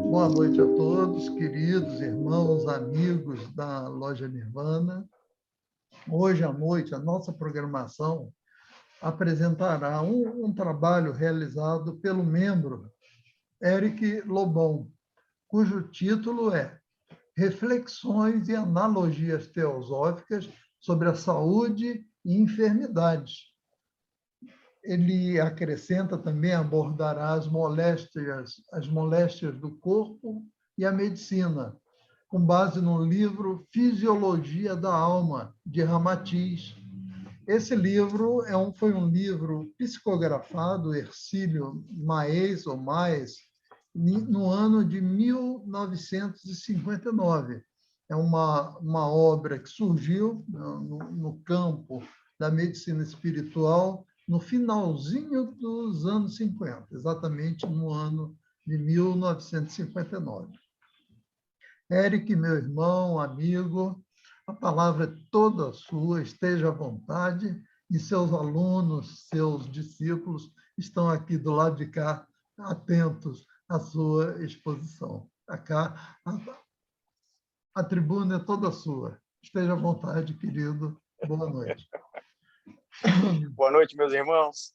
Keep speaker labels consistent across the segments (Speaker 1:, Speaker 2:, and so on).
Speaker 1: Boa noite a todos, queridos irmãos, amigos da Loja Nirvana. Hoje à noite, a nossa programação apresentará um trabalho realizado pelo membro Eric Lobão, cujo título é Reflexões e Analogias Teosóficas sobre a Saúde e Enfermidades. Ele acrescenta também, abordará as moléstias do corpo e a medicina, com base no livro Fisiologia da Alma, de Ramatiz. Esse livro foi um livro psicografado, Hercílio Maes, ou Maes, no ano de 1959. É uma obra que surgiu no campo da medicina espiritual no finalzinho dos anos 50, exatamente no ano de 1959. Eric, meu irmão, amigo, a palavra é toda sua, esteja à vontade, e seus alunos, seus discípulos estão aqui do lado de cá, atentos à sua exposição. A tribuna é toda sua. Esteja à vontade, querido. Boa noite.
Speaker 2: Boa noite, meus irmãos.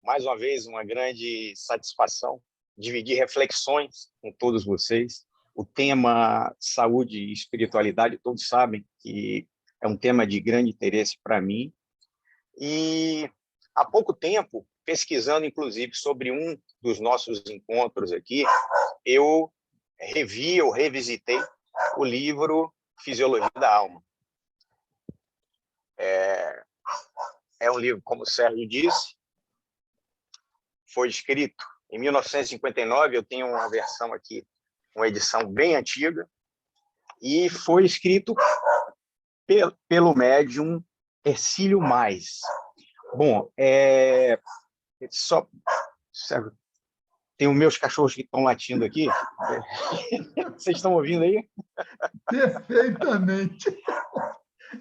Speaker 2: Mais uma vez, uma grande satisfação dividir reflexões com todos vocês. O tema saúde e espiritualidade, todos sabem que é um tema de grande interesse para mim. E há pouco tempo, pesquisando, inclusive, sobre um dos nossos encontros aqui, eu revisitei o livro Fisiologia da Alma. É um livro, como o Sérgio disse, foi escrito em 1959, eu tenho uma versão aqui, uma edição bem antiga, e foi escrito pelo médium Hercílio Maes. Bom, Sérgio, tem os meus cachorros que estão latindo aqui. Vocês estão ouvindo aí?
Speaker 1: Perfeitamente.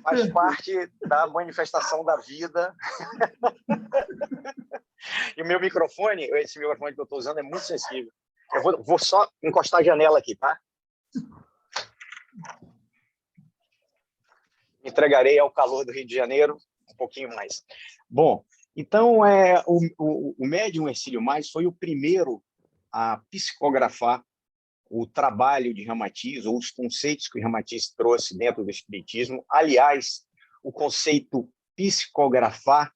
Speaker 2: Faz parte da manifestação da vida. E o meu microfone, esse microfone que eu estou usando é muito sensível. Eu vou só encostar a janela aqui, tá? Entregarei ao calor do Rio de Janeiro um pouquinho mais. Bom, então o médium Hercílio Maes foi o primeiro a psicografar o trabalho de Ramatiz, ou os conceitos que o Ramatiz trouxe dentro do Espiritismo. Aliás, o conceito psicografar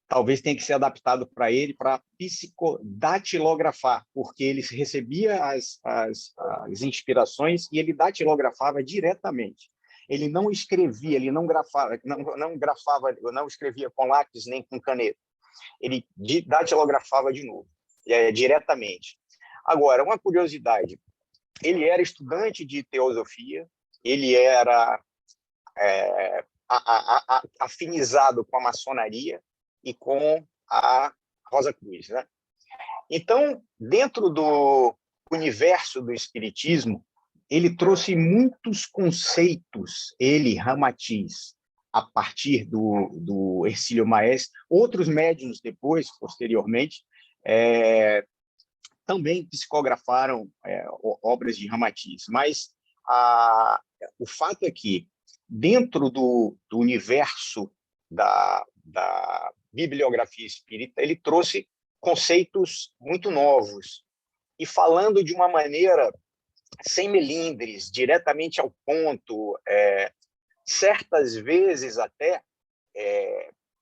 Speaker 2: talvez tenha que ser adaptado para ele para psicodatilografar, porque ele recebia as inspirações e ele datilografava diretamente. Ele não escrevia, ele não grafava, não escrevia com lápis nem com caneta. Ele datilografava de novo, diretamente. Agora, uma curiosidade, ele era estudante de teosofia, ele era afinizado com a maçonaria e com a Rosa Cruz, né? Então, dentro do universo do espiritismo, ele trouxe muitos conceitos, Ramatiz, a partir do Hercílio Maes, outros médiuns depois, posteriormente, também psicografaram obras de Ramatiz, mas o fato é que, dentro do universo da bibliografia espírita, ele trouxe conceitos muito novos, e falando de uma maneira sem melindres, diretamente ao ponto, certas vezes até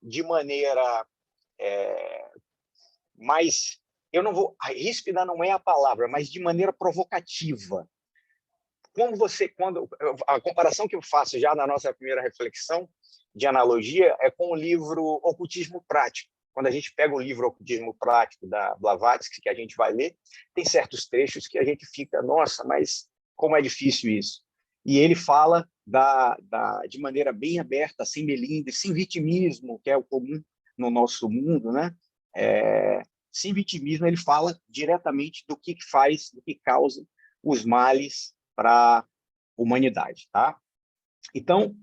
Speaker 2: de maneira mais, eu não vou, ríspida não é a palavra, mas de maneira provocativa. Quando a comparação que eu faço já na nossa primeira reflexão de analogia é com o livro Ocultismo Prático. Quando a gente pega o livro Ocultismo Prático da Blavatsky, que a gente vai ler, tem certos trechos que a gente fica, nossa, mas como é difícil isso. E ele fala de maneira bem aberta, sem melindre, sem vitimismo, que é o comum no nosso mundo, né? Sem vitimismo, ele fala diretamente do que faz, do que causa os males para a humanidade, tá? Então,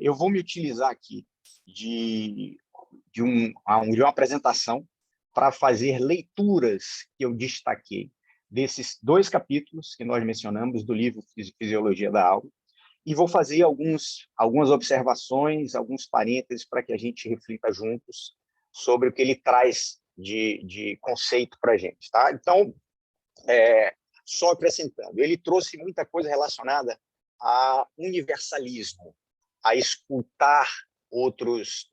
Speaker 2: eu vou me utilizar aqui de uma apresentação para fazer leituras que eu destaquei desses 2 capítulos que nós mencionamos do livro Fisiologia da Alma, e vou fazer algumas observações, alguns parênteses para que a gente reflita juntos sobre o que ele traz de conceito para a gente. Tá? Então, só acrescentando, ele trouxe muita coisa relacionada a universalismo, a escutar outros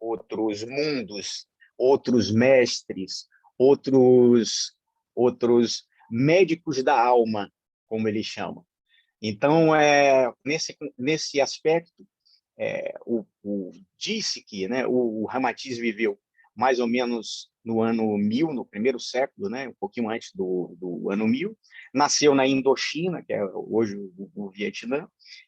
Speaker 2: mundos, outros mestres, outros médicos da alma, como ele chama. Então, nesse aspecto, disse que, né, o Ramatiz viveu mais ou menos no ano 1000, no primeiro século, né, um pouquinho antes do ano 1000, nasceu na Indochina, que é hoje o Vietnã,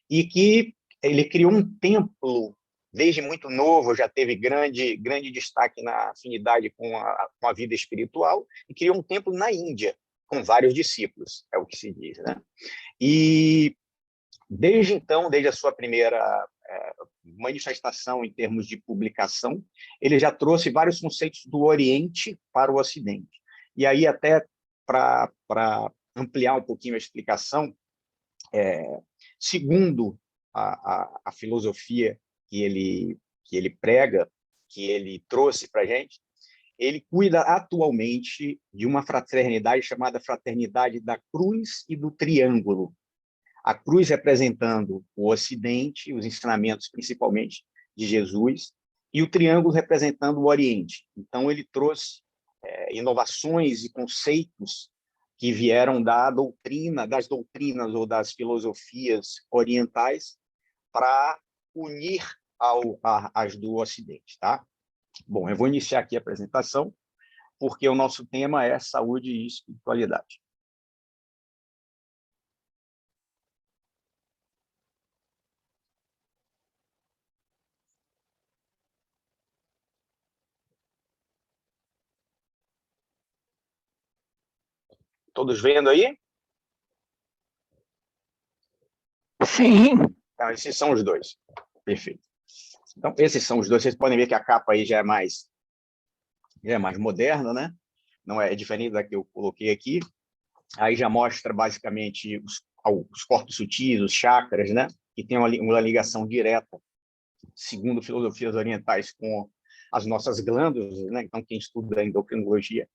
Speaker 2: e que ele criou um templo desde muito novo, já teve grande destaque na afinidade com a vida espiritual, e criou um templo na Índia, com vários discípulos, é o que se diz, né? E desde então, desde a sua primeira manifestação em termos de publicação, ele já trouxe vários conceitos do Oriente para o Ocidente. E aí, até para ampliar um pouquinho a explicação, segundo a filosofia que ele prega, que ele trouxe para a gente, ele cuida atualmente de uma fraternidade chamada Fraternidade da Cruz e do Triângulo. A cruz representando o Ocidente, os ensinamentos principalmente de Jesus, e o triângulo representando o Oriente. Então, ele trouxe inovações e conceitos que vieram das doutrinas ou das filosofias orientais para unir as do Ocidente. Tá? Bom, eu vou iniciar aqui a apresentação, porque o nosso tema é saúde e espiritualidade. Todos vendo aí?
Speaker 3: Sim.
Speaker 2: Então, esses são os 2. Perfeito. Então, esses são os 2. Vocês podem ver que a capa aí já é mais moderna, né? Não é diferente da que eu coloquei aqui. Aí já mostra basicamente os corpos sutis, os chakras, né? Que tem uma ligação direta, segundo filosofias orientais, com as nossas glândulas, né? Então, quem estuda endocrinologia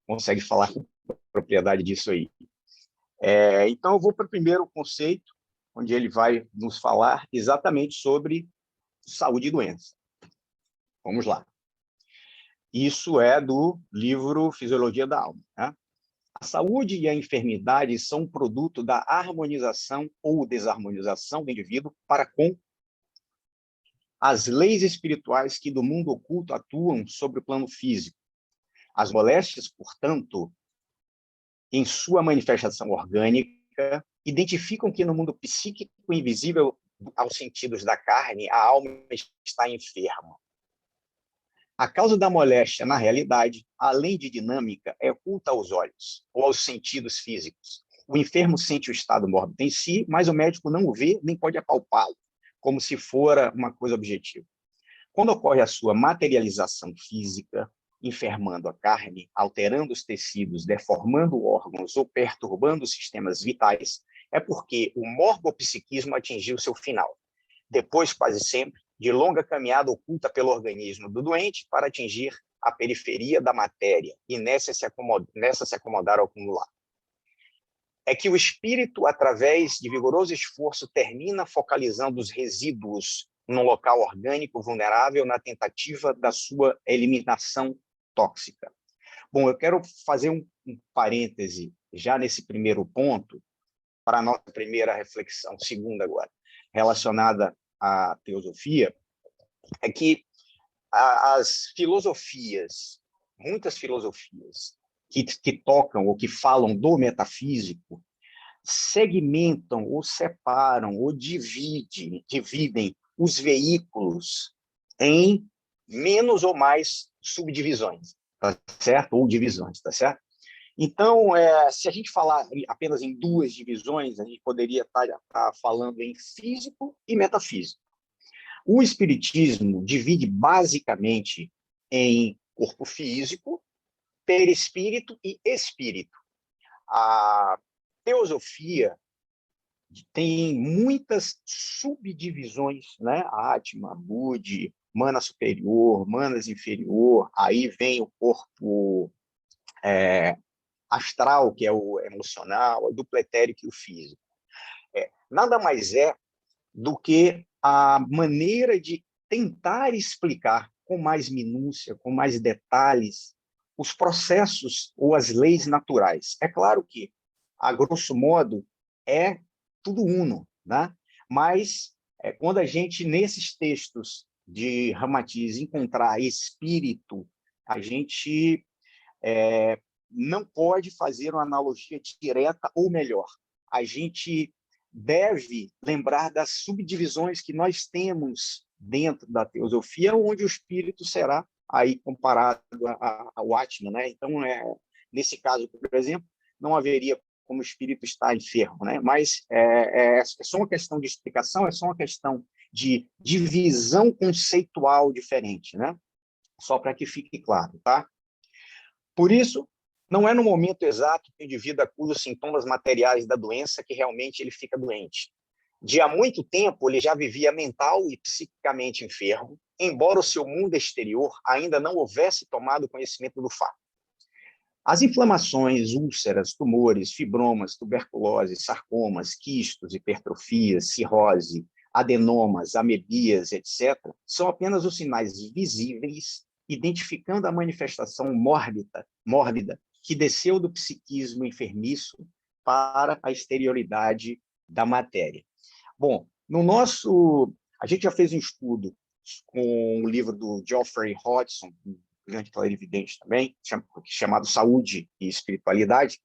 Speaker 2: consegue falar com propriedade disso aí. Então, eu vou para o primeiro conceito, onde ele vai nos falar exatamente sobre saúde e doença. Vamos lá. Isso é do livro Fisiologia da Alma. Né? A saúde e a enfermidade são produto da harmonização ou desarmonização do indivíduo para com as leis espirituais que do mundo oculto atuam sobre o plano físico. As moléstias, portanto, em sua manifestação orgânica, identificam que no mundo psíquico invisível aos sentidos da carne, a alma está enferma. A causa da moléstia, na realidade, além de dinâmica, é oculta aos olhos ou aos sentidos físicos. O enfermo sente o estado mórbido em si, mas o médico não o vê nem pode apalpá-lo, como se fora uma coisa objetiva. Quando ocorre a sua materialização física, enfermando a carne, alterando os tecidos, deformando órgãos ou perturbando os sistemas vitais, é porque o morbopsiquismo atingiu seu final. Depois, quase sempre, de longa caminhada oculta pelo organismo do doente para atingir a periferia da matéria e nessa se acomodar ao acumular. É que o espírito, através de vigoroso esforço, termina focalizando os resíduos num local orgânico vulnerável na tentativa da sua eliminação tóxica. Bom, eu quero fazer um parêntese já nesse primeiro ponto para a nossa primeira reflexão, segunda agora, relacionada à teosofia, é que as filosofias, muitas filosofias que tocam ou que falam do metafísico, segmentam ou separam ou dividem os veículos em menos ou mais subdivisões, tá certo? Ou divisões, tá certo? Então, se a gente falar apenas em 2 divisões, a gente poderia estar falando em físico e metafísico. O espiritismo divide basicamente em corpo físico, perispírito e espírito. a teosofia tem muitas subdivisões, né? Atma, Budi, mana superior, manas inferior, aí vem o corpo astral, que é o emocional, o duplo etérico e o físico. Nada mais é do que a maneira de tentar explicar com mais minúcia, com mais detalhes, os processos ou as leis naturais. É claro que, a grosso modo, é tudo uno, né? Mas quando a gente, nesses textos de Ramatiz, encontrar espírito, a gente não pode fazer uma analogia direta, ou melhor, a gente deve lembrar das subdivisões que nós temos dentro da teosofia, onde o espírito será aí comparado ao Atman, né? Então, nesse caso, por exemplo, não haveria como o espírito estar enfermo, né? Mas é só uma questão de explicação, é só uma questão de divisão conceitual diferente, né? Só para que fique claro, tá? Por isso, não é no momento exato que o indivíduo acusa os sintomas materiais da doença que realmente ele fica doente. De há muito tempo, ele já vivia mental e psiquicamente enfermo, embora o seu mundo exterior ainda não houvesse tomado conhecimento do fato. As inflamações, úlceras, tumores, fibromas, tuberculose, sarcomas, quistos, hipertrofias, cirrose, adenomas, amebias, etc., são apenas os sinais visíveis identificando a manifestação mórbida que desceu do psiquismo enfermiço para a exterioridade da matéria. Bom, a gente já fez um estudo com o livro do Geoffrey Hodgson, um grande clarividente também, chamado Saúde e Espiritualidade,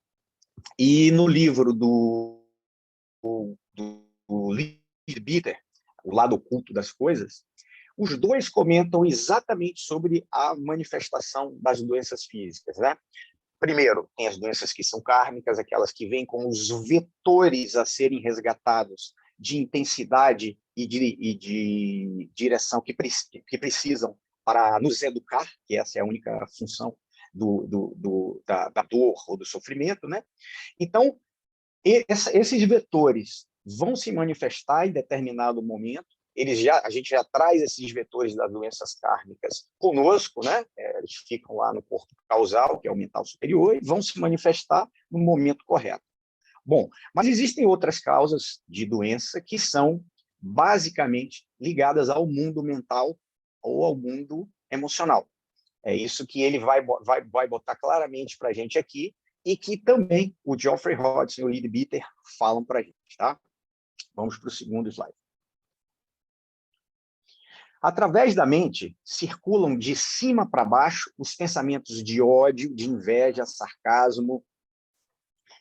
Speaker 2: e no livro do Lee Bitter, O Lado Oculto das Coisas, os dois comentam exatamente sobre a manifestação das doenças físicas, né? Primeiro, tem as doenças que são kármicas, aquelas que vêm como os vetores a serem resgatados de intensidade e de direção que precisam para nos educar, que essa é a única função da dor ou do sofrimento, né? Então, esses vetores vão se manifestar em determinado momento. A gente já traz esses vetores das doenças kármicas conosco, né? Eles ficam lá no corpo causal, que é o mental superior, e vão se manifestar no momento correto. Bom, mas existem outras causas de doença que são basicamente ligadas ao mundo mental ou ao mundo emocional. É isso que ele vai botar claramente para a gente aqui, e que também o Geoffrey Hodgson e o Lee Bitter falam para a gente, tá? Vamos para o segundo slide. Através da mente, circulam de cima para baixo os pensamentos de ódio, de inveja, sarcasmo,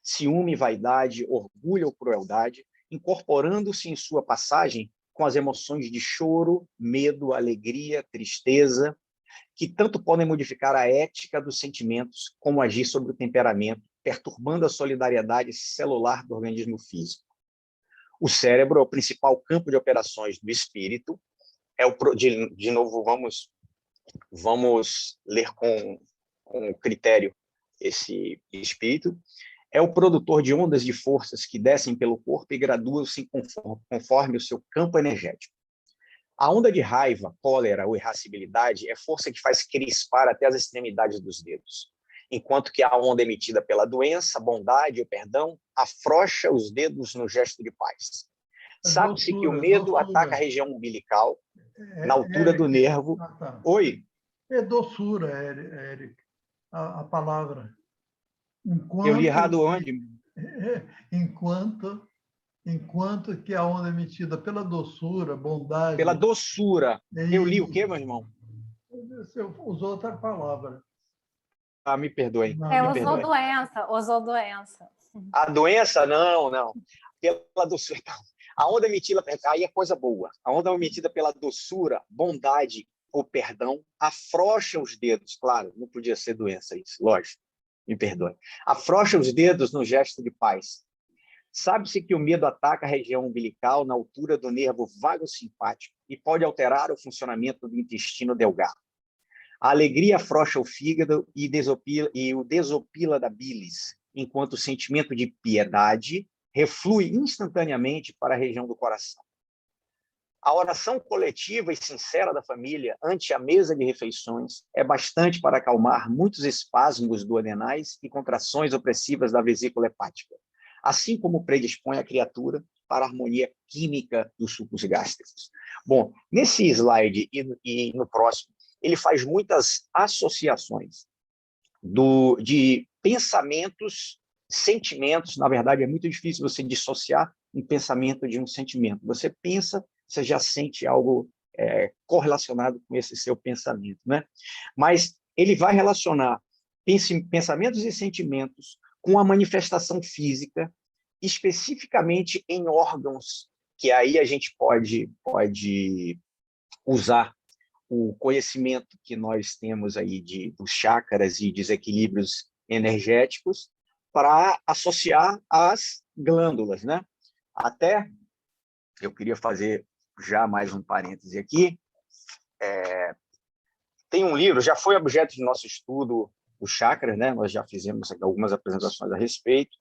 Speaker 2: ciúme, vaidade, orgulho ou crueldade, incorporando-se em sua passagem com as emoções de choro, medo, alegria, tristeza, que tanto podem modificar a ética dos sentimentos como agir sobre o temperamento, perturbando a solidariedade celular do organismo físico. O cérebro é o principal campo de operações do espírito. De novo, vamos ler com critério esse espírito. É o produtor de ondas de forças que descem pelo corpo e graduam-se conforme o seu campo energético. A onda de raiva, cólera ou irascibilidade é força que faz crispar até as extremidades dos dedos, enquanto que a onda emitida pela doença, bondade ou perdão, afrouxa os dedos no gesto de paz. Sabe-se que o medo ataca a região umbilical, na altura do nervo.
Speaker 1: Tá.
Speaker 2: Oi?
Speaker 1: É doçura, Éric, a palavra.
Speaker 2: Eu li errado onde?
Speaker 1: Enquanto que a onda emitida pela doçura, bondade...
Speaker 2: Pela doçura. Eu li o quê, meu irmão?
Speaker 1: Você usou outra palavra.
Speaker 2: Ah, me perdoe.
Speaker 4: Usou doença.
Speaker 2: A doença, não. Pela doçura. A onda emitida, aí é coisa boa. A onda emitida pela doçura, bondade ou perdão, afrouxa os dedos. Claro, não podia ser doença isso, lógico. Me perdoe. Afrouxa os dedos no gesto de paz. Sabe-se que o medo ataca a região umbilical na altura do nervo vago simpático e pode alterar o funcionamento do intestino delgado. A alegria afrouxa o fígado e o desopila da bilis, enquanto o sentimento de piedade reflui instantaneamente para a região do coração. A oração coletiva e sincera da família ante a mesa de refeições é bastante para acalmar muitos espasmos duodenais e contrações opressivas da vesícula hepática, assim como predispõe a criatura para a harmonia química dos sucos gástricos. Bom, nesse slide e no próximo, ele faz muitas associações de pensamentos, sentimentos. Na verdade, é muito difícil você dissociar um pensamento de um sentimento. Você pensa, você já sente algo correlacionado com esse seu pensamento, né? Mas ele vai relacionar pensamentos e sentimentos com a manifestação física, especificamente em órgãos, que aí a gente pode usar o conhecimento que nós temos aí dos chakras e desequilíbrios energéticos para associar às glândulas, né? Até eu queria fazer já mais um parêntese aqui. Tem um livro, já foi objeto de nosso estudo, os chakras, né? Nós já fizemos algumas apresentações a respeito,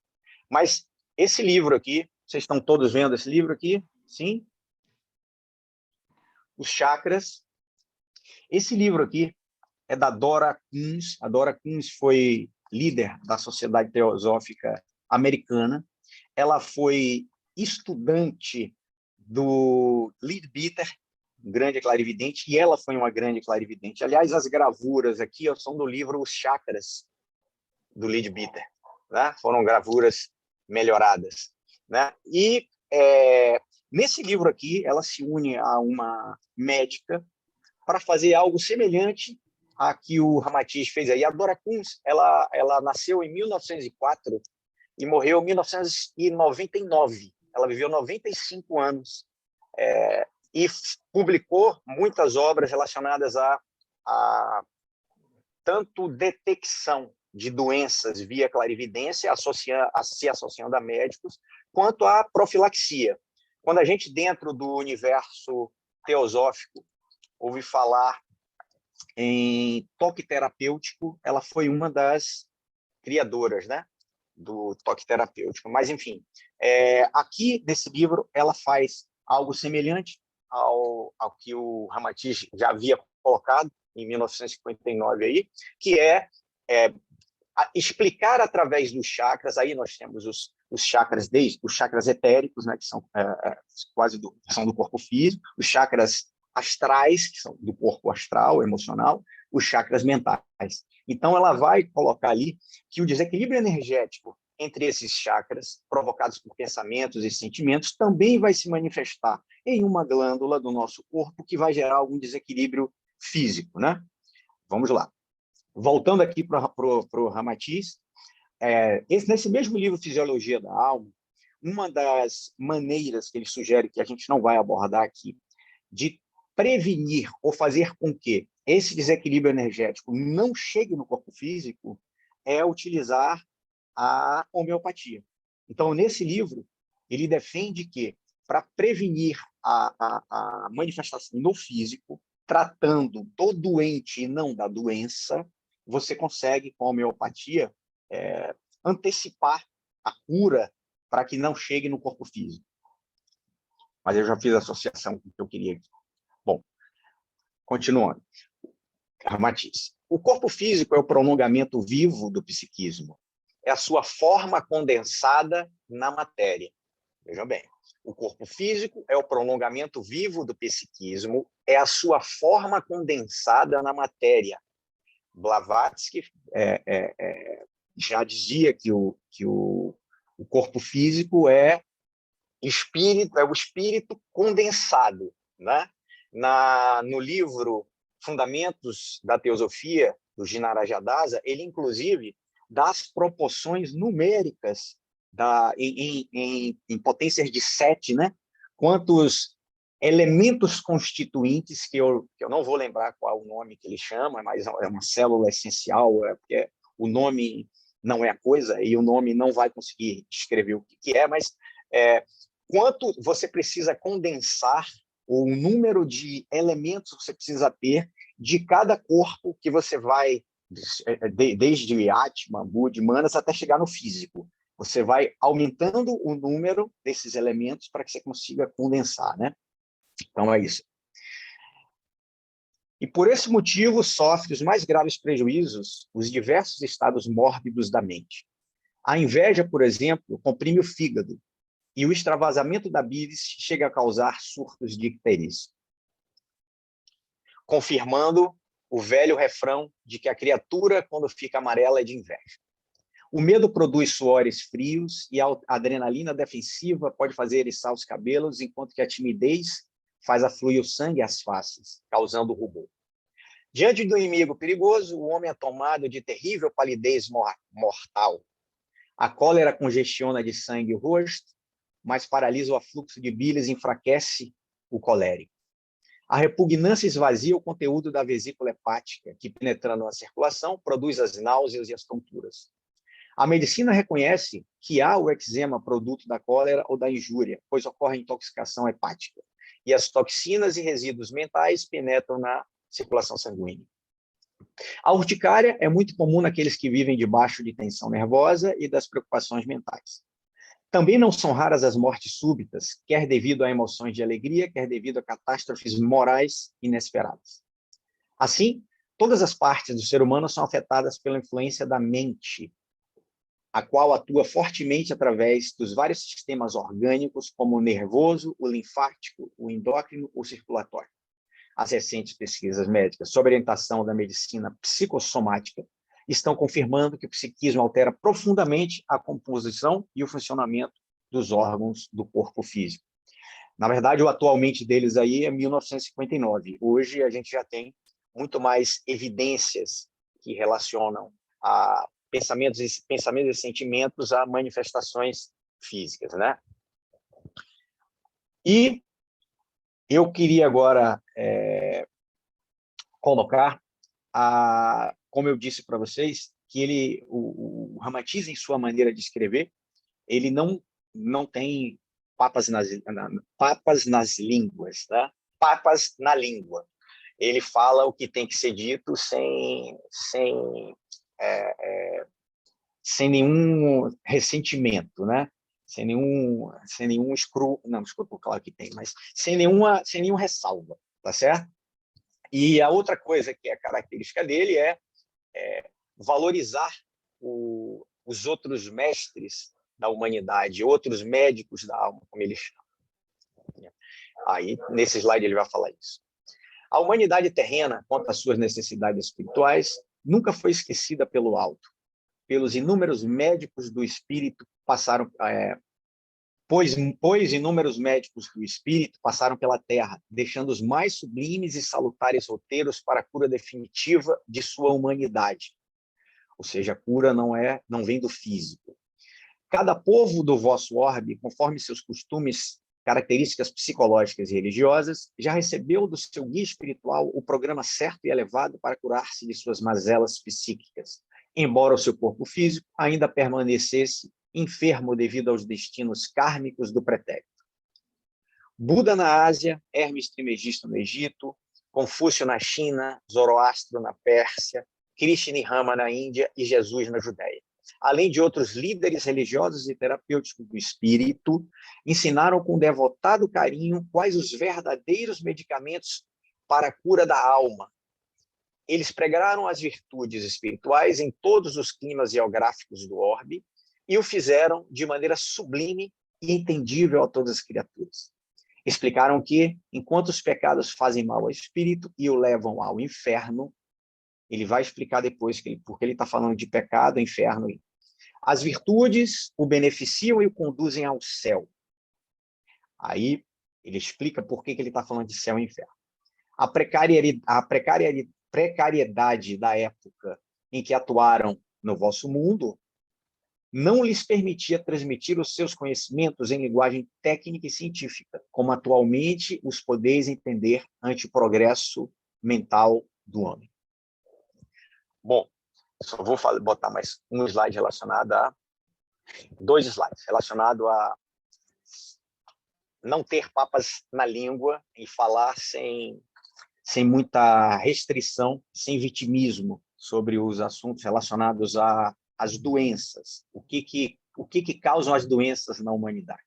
Speaker 2: mas esse livro aqui, vocês estão todos vendo esse livro aqui? Sim? Os chakras. Esse livro aqui é da Dora Kunz. A Dora Kunz foi líder da Sociedade Teosófica Americana. Ela foi estudante do Leadbeater, um grande clarividente, e ela foi uma grande clarividente. Aliás, as gravuras aqui são do livro Os Chakras, do Leadbeater, né? Foram gravuras melhoradas, né? E nesse livro aqui, ela se une a uma médica para fazer algo semelhante a que o Ramatiz fez aí. A Dora Kunz, ela nasceu em 1904 e morreu em 1999. Ela viveu 95 anos e publicou muitas obras relacionadas a tanto detecção de doenças via clarividência, se associando a médicos, quanto a profilaxia. Quando a gente, dentro do universo teosófico, ouve falar em toque terapêutico, ela foi uma das criadoras, né, do toque terapêutico. Mas, enfim, aqui, nesse livro, ela faz algo semelhante ao que o Ramatiz já havia colocado em 1959, aí, que é explicar através dos chakras. Aí nós temos os chakras, desde os chakras etéricos, né, que são são do corpo físico, os chakras astrais, que são do corpo astral, emocional, os chakras mentais. Então, ela vai colocar ali que o desequilíbrio energético entre esses chakras, provocados por pensamentos e sentimentos, também vai se manifestar em uma glândula do nosso corpo que vai gerar algum desequilíbrio físico, né? Vamos lá. Voltando aqui para o Ramatiz, nesse mesmo livro, Fisiologia da Alma, uma das maneiras que ele sugere, que a gente não vai abordar aqui, de prevenir ou fazer com que esse desequilíbrio energético não chegue no corpo físico é utilizar a homeopatia. Então, nesse livro, ele defende que, para prevenir a manifestação no físico, tratando do doente e não da doença, você consegue, com a homeopatia, antecipar a cura para que não chegue no corpo físico. Mas eu já fiz a associação com o que eu queria aqui. Bom, continuando. Ramatiz. O corpo físico é o prolongamento vivo do psiquismo. É a sua forma condensada na matéria. Vejam bem. O corpo físico é o prolongamento vivo do psiquismo, é a sua forma condensada na matéria. Blavatsky já dizia que o corpo físico é o espírito condensado, né? No livro Fundamentos da Teosofia, do Ginarajadasa, ele, inclusive, dá as proporções numéricas em potências de 7, né? Quantos elementos constituintes, que eu não vou lembrar qual o nome que ele chama, mas é uma célula essencial, porque o nome não é a coisa, e o nome não vai conseguir descrever o que é, mas quanto você precisa condensar, ou o número de elementos que você precisa ter de cada corpo que você vai desde Atma, Buddha, Manas, até chegar no físico. Você vai aumentando o número desses elementos para que você consiga condensar, né? Então, é isso. E, por esse motivo, sofre os mais graves prejuízos os diversos estados mórbidos da mente. A inveja, por exemplo, comprime o fígado, e o extravasamento da bilis chega a causar surtos de icterícia, confirmando o velho refrão de que a criatura, quando fica amarela, é de inveja. O medo produz suores frios e a adrenalina defensiva pode fazer eriçar os cabelos, enquanto que a timidez faz afluir o sangue às faces, causando rubor. Diante do inimigo perigoso, o homem é tomado de terrível palidez mortal. A cólera congestiona de sangue o rosto, mas paralisa o afluxo de bilis e enfraquece o colérico. A repugnância esvazia o conteúdo da vesícula hepática, que, penetrando na circulação, produz as náuseas e as tonturas. A medicina reconhece que há o eczema produto da cólera ou da injúria, pois ocorre intoxicação hepática, e as toxinas e resíduos mentais penetram na circulação sanguínea. A urticária é muito comum naqueles que vivem debaixo de tensão nervosa e das preocupações mentais. Também não são raras as mortes súbitas, quer devido a emoções de alegria, quer devido a catástrofes morais inesperadas. Assim, todas as partes do ser humano são afetadas pela influência da mente, a qual atua fortemente através dos vários sistemas orgânicos, como o nervoso, o linfático, o endócrino, o circulatório. As recentes pesquisas médicas sob orientação da medicina psicossomática estão confirmando que o psiquismo altera profundamente a composição e o funcionamento dos órgãos do corpo físico. Na verdade, o atualmente deles aí é 1959. Hoje a gente já tem muito mais evidências que relacionam a pensamentos e sentimentos a manifestações físicas, né? E eu queria agora colocar, como eu disse para vocês, que o Ramatiz, em sua maneira de escrever, ele não tem papas nas línguas, né? Papas na língua. Ele fala o que tem que ser dito sem nenhum ressentimento, né? Sem nenhum escrúpulo, claro que tem, mas sem nenhuma ressalva, tá certo? E a outra coisa que é característica dele é valorizar os outros mestres da humanidade, outros médicos da alma, como ele chama. Aí, nesse slide, ele vai falar isso. A humanidade terrena, quanto às suas necessidades espirituais, nunca foi esquecida pelo alto, pelos inúmeros médicos do espírito pois inúmeros médicos do espírito passaram pela Terra, deixando os mais sublimes e salutares roteiros para a cura definitiva de sua humanidade. Ou seja, a cura não vem do físico. Cada povo do vosso orbe, conforme seus costumes, características psicológicas e religiosas, já recebeu do seu guia espiritual o programa certo e elevado para curar-se de suas mazelas psíquicas, embora o seu corpo físico ainda permanecesse enfermo devido aos destinos kármicos do pretérito. Buda na Ásia, Hermes Trismegisto no Egito, Confúcio na China, Zoroastro na Pérsia, Krishna e Rama na Índia e Jesus na Judéia. Além de outros líderes religiosos e terapêuticos do espírito, ensinaram com devotado carinho quais os verdadeiros medicamentos para a cura da alma. Eles pregaram as virtudes espirituais em todos os climas geográficos do orbe e o fizeram de maneira sublime e entendível a todas as criaturas. Explicaram que, enquanto os pecados fazem mal ao espírito e o levam ao inferno, ele vai explicar depois porque ele está falando de pecado, inferno. As virtudes o beneficiam e o conduzem ao céu. Aí ele explica por que ele está falando de céu e inferno. A precariedade da época em que atuaram no vosso mundo não lhes permitia transmitir os seus conhecimentos em linguagem técnica e científica, como atualmente os podeis entender ante o progresso mental do homem. Bom, só vou botar mais um slide relacionado a... 2 slides, relacionado a não ter papas na língua e falar sem muita restrição, sem vitimismo, sobre os assuntos relacionados às doenças. O que causam as doenças na humanidade.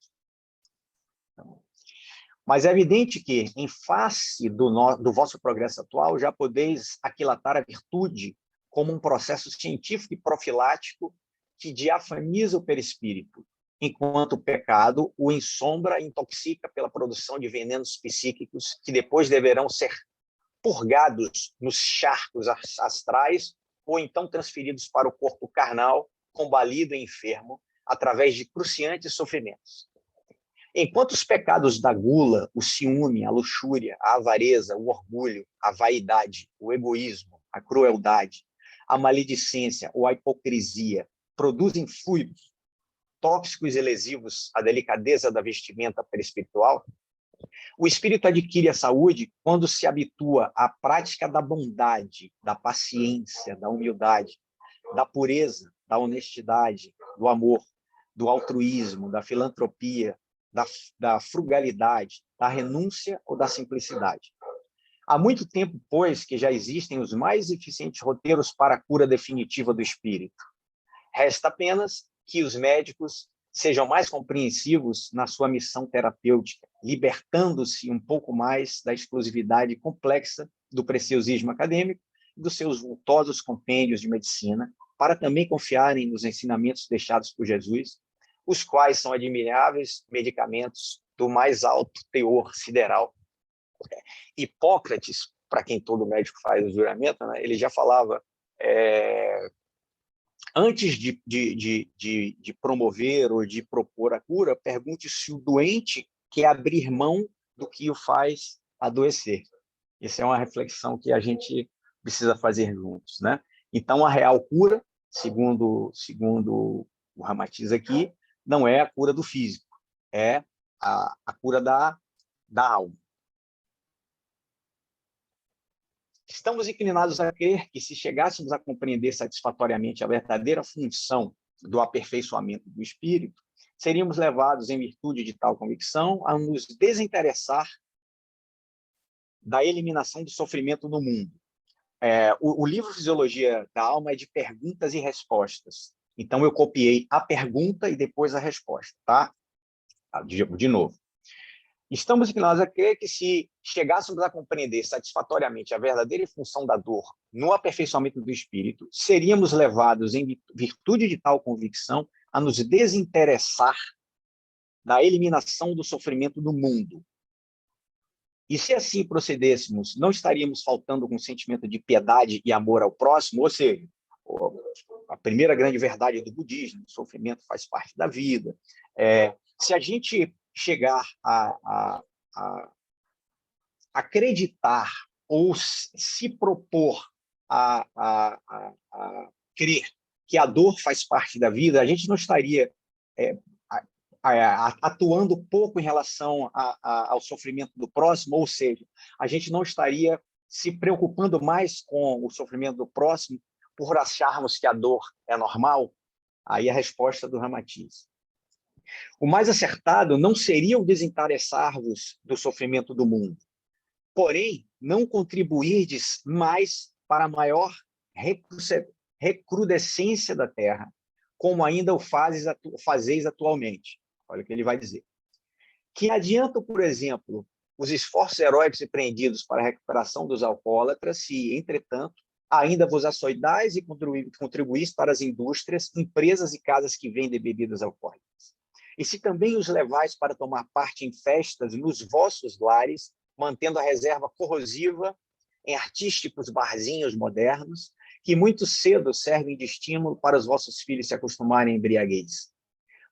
Speaker 2: Mas é evidente que, em face do vosso progresso atual, já podeis aquilatar a virtude como um processo científico e profilático que diafaniza o perispírito, enquanto o pecado o ensombra e intoxica pela produção de venenos psíquicos que depois deverão ser purgados nos charcos astrais ou então transferidos para o corpo carnal, combalido e enfermo, através de cruciantes sofrimentos. Enquanto os pecados da gula, o ciúme, a luxúria, a avareza, o orgulho, a vaidade, o egoísmo, a crueldade, a maledicência ou a hipocrisia produzem fluidos tóxicos e lesivos à delicadeza da vestimenta perispiritual, o espírito adquire a saúde quando se habitua à prática da bondade, da paciência, da humildade, da pureza, da honestidade, do amor, do altruísmo, da filantropia, da frugalidade, da renúncia ou da simplicidade. Há muito tempo, pois, que já existem os mais eficientes roteiros para a cura definitiva do espírito. Resta apenas que os médicos sejam mais compreensivos na sua missão terapêutica, libertando-se um pouco mais da exclusividade complexa do preciosismo acadêmico e dos seus vultosos compêndios de medicina, para também confiarem nos ensinamentos deixados por Jesus, os quais são admiráveis medicamentos do mais alto teor sideral. Hipócrates, para quem todo médico faz o juramento, né, ele já falava, antes de promover ou de propor a cura, pergunte se o doente quer abrir mão do que o faz adoecer. Essa é uma reflexão que a gente precisa fazer juntos, né? Então, a real cura, segundo o Ramatiz aqui, não é a cura do físico, é a cura da alma. Estamos inclinados a crer que, se chegássemos a compreender satisfatoriamente a verdadeira função do aperfeiçoamento do espírito, seríamos levados, em virtude de tal convicção, a nos desinteressar da eliminação do sofrimento no mundo. O livro Fisiologia da Alma é de perguntas e respostas. Então, eu copiei a pergunta e depois a resposta, tá? De novo. Estamos inclinados a crer que, se chegássemos a compreender satisfatoriamente a verdadeira função da dor no aperfeiçoamento do espírito, seríamos levados, em virtude de tal convicção, a nos desinteressar da eliminação do sofrimento do mundo. E, se assim procedêssemos, não estaríamos faltando com o sentimento de piedade e amor ao próximo, ou seja, a primeira grande verdade do budismo: o sofrimento faz parte da vida. Se a gente chegar a acreditar ou se propor a crer que a dor faz parte da vida, a gente não estaria atuando pouco em relação ao sofrimento do próximo, ou seja, a gente não estaria se preocupando mais com o sofrimento do próximo por acharmos que a dor é normal. Aí a resposta do Ramatiz: o mais acertado não seria o desinteressar-vos do sofrimento do mundo, porém, não contribuirdes mais para a maior recrudescência da terra, como ainda o fazeis atualmente. Olha o que ele vai dizer. Que adiantam, por exemplo, os esforços heróicos empreendidos para a recuperação dos alcoólatras, se, entretanto, ainda vos açoitais e contribuís para as indústrias, empresas e casas que vendem bebidas alcoólicas? E se também os levais para tomar parte em festas nos vossos lares, mantendo a reserva corrosiva em artísticos barzinhos modernos, que muito cedo servem de estímulo para os vossos filhos se acostumarem à embriaguez?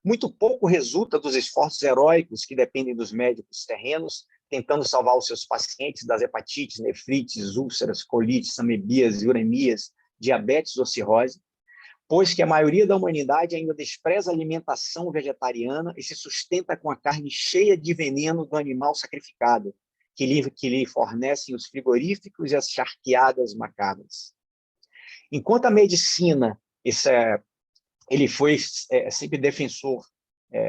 Speaker 2: Muito pouco resulta dos esforços heróicos que dependem dos médicos terrenos, tentando salvar os seus pacientes das hepatites, nefrites, úlceras, colites, amebias, uremias, diabetes ou cirrose, pois que a maioria da humanidade ainda despreza a alimentação vegetariana e se sustenta com a carne cheia de veneno do animal sacrificado, que lhe fornecem os frigoríficos e as charqueadas macabras. Enquanto a medicina, ele foi sempre defensor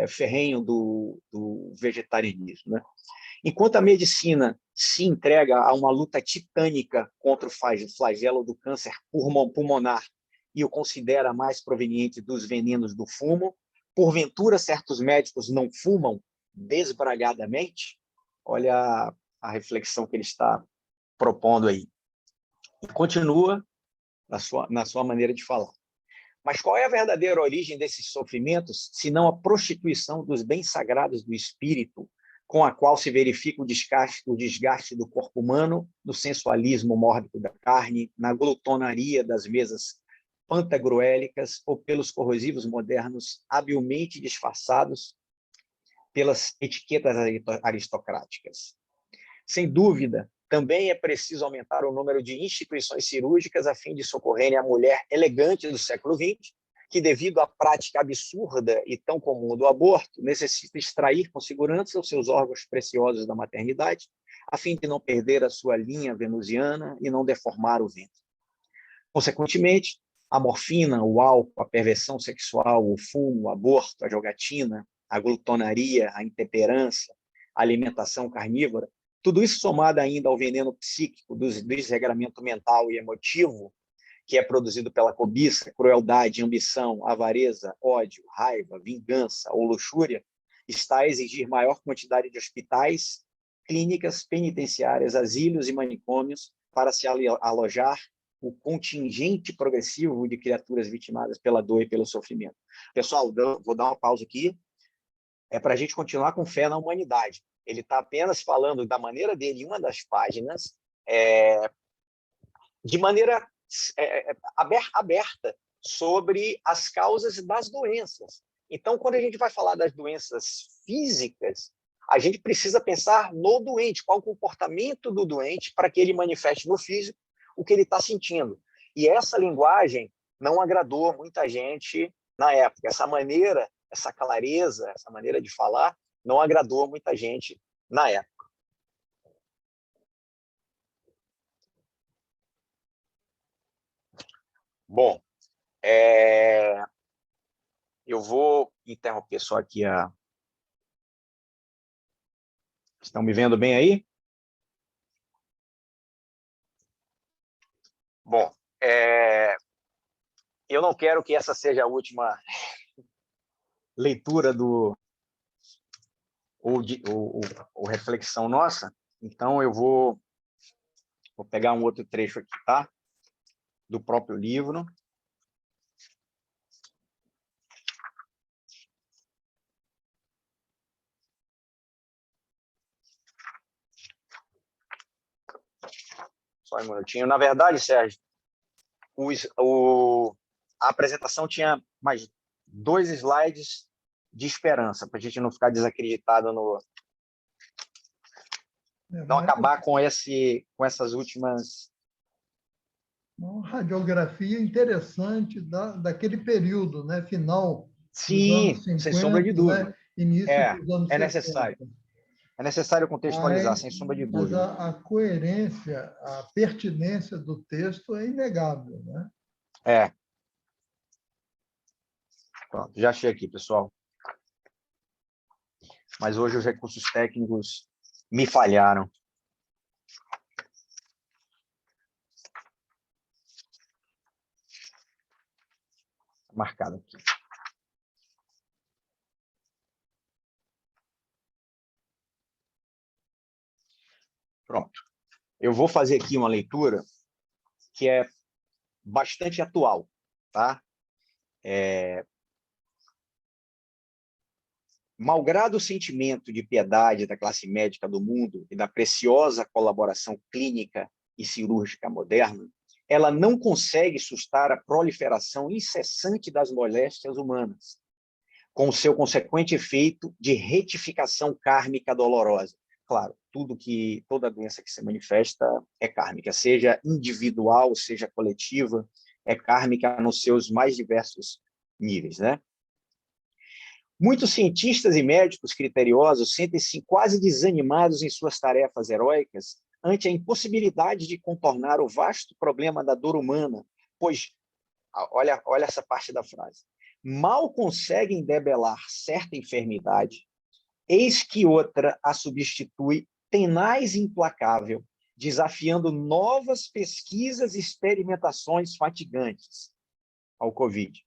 Speaker 2: ferrenho do vegetarianismo, né? Enquanto a medicina se entrega a uma luta titânica contra o flagelo do câncer pulmonar e o considera mais proveniente dos venenos do fumo, porventura certos médicos não fumam desbragadamente? Olha a reflexão que ele está propondo aí. E continua na sua maneira de falar. Mas qual é a verdadeira origem desses sofrimentos, senão a prostituição dos bens sagrados do espírito, com a qual se verifica o desgaste do corpo humano, no sensualismo mórbido da carne, na glutonaria das mesas pantagruélicas ou pelos corrosivos modernos habilmente disfarçados pelas etiquetas aristocráticas. Sem dúvida, também é preciso aumentar o número de instituições cirúrgicas a fim de socorrerem a mulher elegante do século XX, que, devido à prática absurda e tão comum do aborto, necessita extrair com segurança os seus órgãos preciosos da maternidade, a fim de não perder a sua linha venusiana e não deformar o ventre. Consequentemente, a morfina, o álcool, a perversão sexual, o fumo, o aborto, a jogatina, a glutonaria, a intemperança, a alimentação carnívora, tudo isso somado ainda ao veneno psíquico do desregramento mental e emotivo, que é produzido pela cobiça, crueldade, ambição, avareza, ódio, raiva, vingança ou luxúria, está a exigir maior quantidade de hospitais, clínicas, penitenciárias, asilos e manicômios para se alojar o contingente progressivo de criaturas vitimadas pela dor e pelo sofrimento. Pessoal, vou dar uma pausa aqui. É para a gente continuar com fé na humanidade. Ele está apenas falando da maneira dele, em uma das páginas, de maneira aberta sobre as causas das doenças. Então, quando a gente vai falar das doenças físicas, a gente precisa pensar no doente, qual o comportamento do doente para que ele manifeste no físico o que ele está sentindo. E essa linguagem não agradou muita gente na época. Essa maneira, essa clareza, essa maneira de falar não agradou muita gente na época. Bom, eu vou interromper só aqui a... Estão me vendo bem aí? Bom, eu não quero que essa seja a última leitura ou reflexão nossa, então eu vou pegar um outro trecho aqui, tá? Do próprio livro. Só um minutinho. Na verdade, Sérgio, a apresentação tinha mais 2 slides de esperança, para a gente não ficar desacreditado não acabar com essas últimas...
Speaker 1: Uma radiografia interessante daquele período, né? Final
Speaker 2: Sim,
Speaker 1: dos anos 50,
Speaker 2: sem sombra de dúvida.
Speaker 1: né? Início dos anos 60.
Speaker 2: Necessário. É necessário contextualizar, sem sombra de
Speaker 1: Mas
Speaker 2: dúvida.
Speaker 1: a coerência, a pertinência do texto é inegável, né?
Speaker 2: Pronto, já achei aqui, pessoal. Mas hoje os recursos técnicos me falharam. Marcado aqui. Pronto. Eu vou fazer aqui uma leitura que é bastante atual, tá? Malgrado o sentimento de piedade da classe médica do mundo e da preciosa colaboração clínica e cirúrgica moderna, ela não consegue sustar a proliferação incessante das moléstias humanas, com o seu consequente efeito de retificação kármica dolorosa. Claro, toda doença que se manifesta é kármica, seja individual, seja coletiva, é kármica nos seus mais diversos níveis, né? Muitos cientistas e médicos criteriosos sentem-se quase desanimados em suas tarefas heróicas ante a impossibilidade de contornar o vasto problema da dor humana, pois, olha essa parte da frase, mal conseguem debelar certa enfermidade, eis que outra a substitui tenaz e implacável, desafiando novas pesquisas e experimentações fatigantes ao Covid.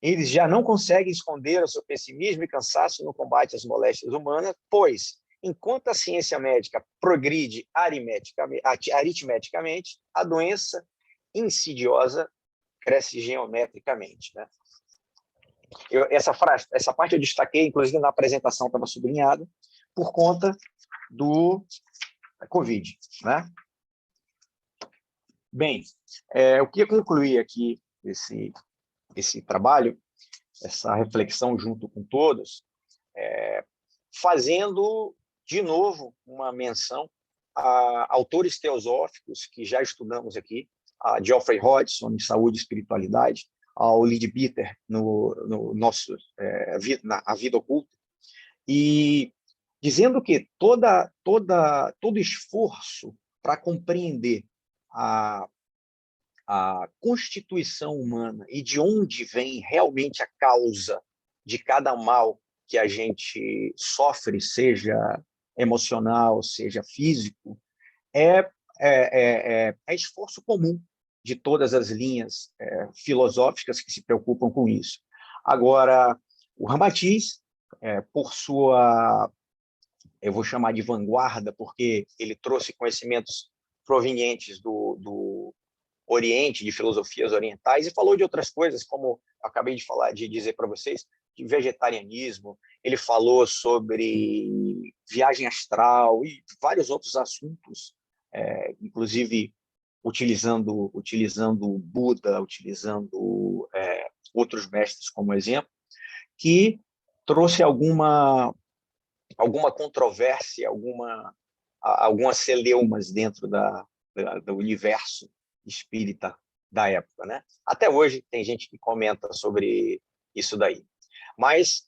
Speaker 2: Eles já não conseguem esconder o seu pessimismo e cansaço no combate às moléstias humanas, pois, enquanto a ciência médica progride aritmeticamente, a doença insidiosa cresce geometricamente, né? Essa parte eu destaquei, inclusive na apresentação estava sublinhada, por conta do Covid, né? Bem, eu queria concluir aqui esse trabalho, essa reflexão junto com todos, fazendo, de novo, uma menção a autores teosóficos que já estudamos aqui, a Geoffrey Hodgson, em Saúde e Espiritualidade, ao Leadbeater, no nosso A Vida Oculta, e dizendo que todo esforço para compreender a constituição humana e de onde vem realmente a causa de cada mal que a gente sofre, seja emocional, seja físico, é esforço comum de todas as linhas filosóficas que se preocupam com isso. Agora, o Ramatiz, por sua, eu vou chamar de vanguarda, porque ele trouxe conhecimentos provenientes do Oriente, de filosofias orientais, e falou de outras coisas, como eu acabei de dizer para vocês, de vegetarianismo. Ele falou sobre viagem astral e vários outros assuntos, inclusive utilizando o Buda, utilizando outros mestres como exemplo, que trouxe alguma controvérsia, algumas celeumas dentro do universo espírita da época, né? Até hoje tem gente que comenta sobre isso daí. Mas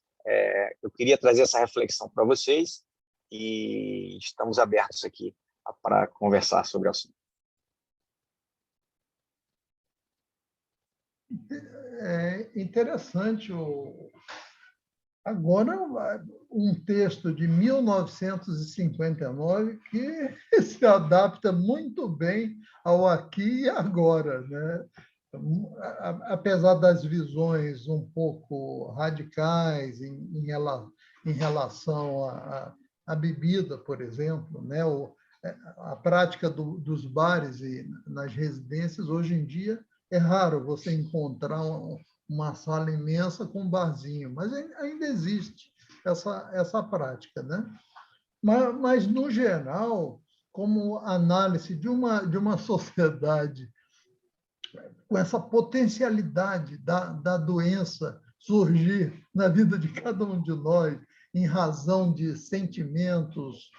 Speaker 2: eu queria trazer essa reflexão para vocês e estamos abertos aqui para conversar sobre o assunto.
Speaker 1: É interessante agora um texto de 1959 que se adapta muito bem ao aqui e agora, né? Apesar das visões um pouco radicais em relação à bebida, por exemplo, né? A prática dos bares e nas residências, hoje em dia, é raro você encontrar uma sala imensa com um barzinho, mas ainda existe essa prática, né? Mas no geral, como análise de uma sociedade com essa potencialidade da doença surgir na vida de cada um de nós, em razão de sentimentos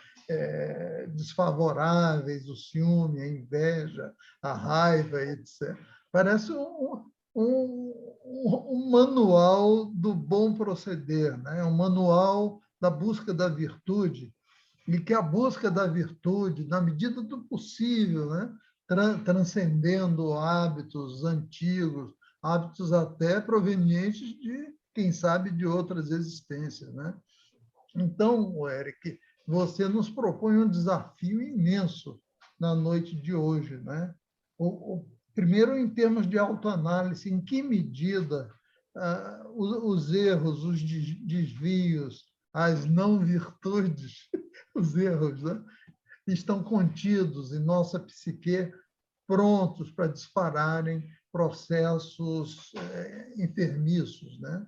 Speaker 1: desfavoráveis, o ciúme, a inveja, a raiva, etc. Parece um manual do bom proceder, né? Um manual da busca da virtude, e que a busca da virtude, na medida do possível, né? Transcendendo hábitos antigos, hábitos até provenientes de, quem sabe, de outras existências, né? Então, Eric, você nos propõe um desafio imenso na noite de hoje, né? Primeiro, em termos de autoanálise, em que medida os erros, os desvios, as não virtudes, os erros, né, estão contidos em nossa psique, prontos para dispararem processos enfermiços, né?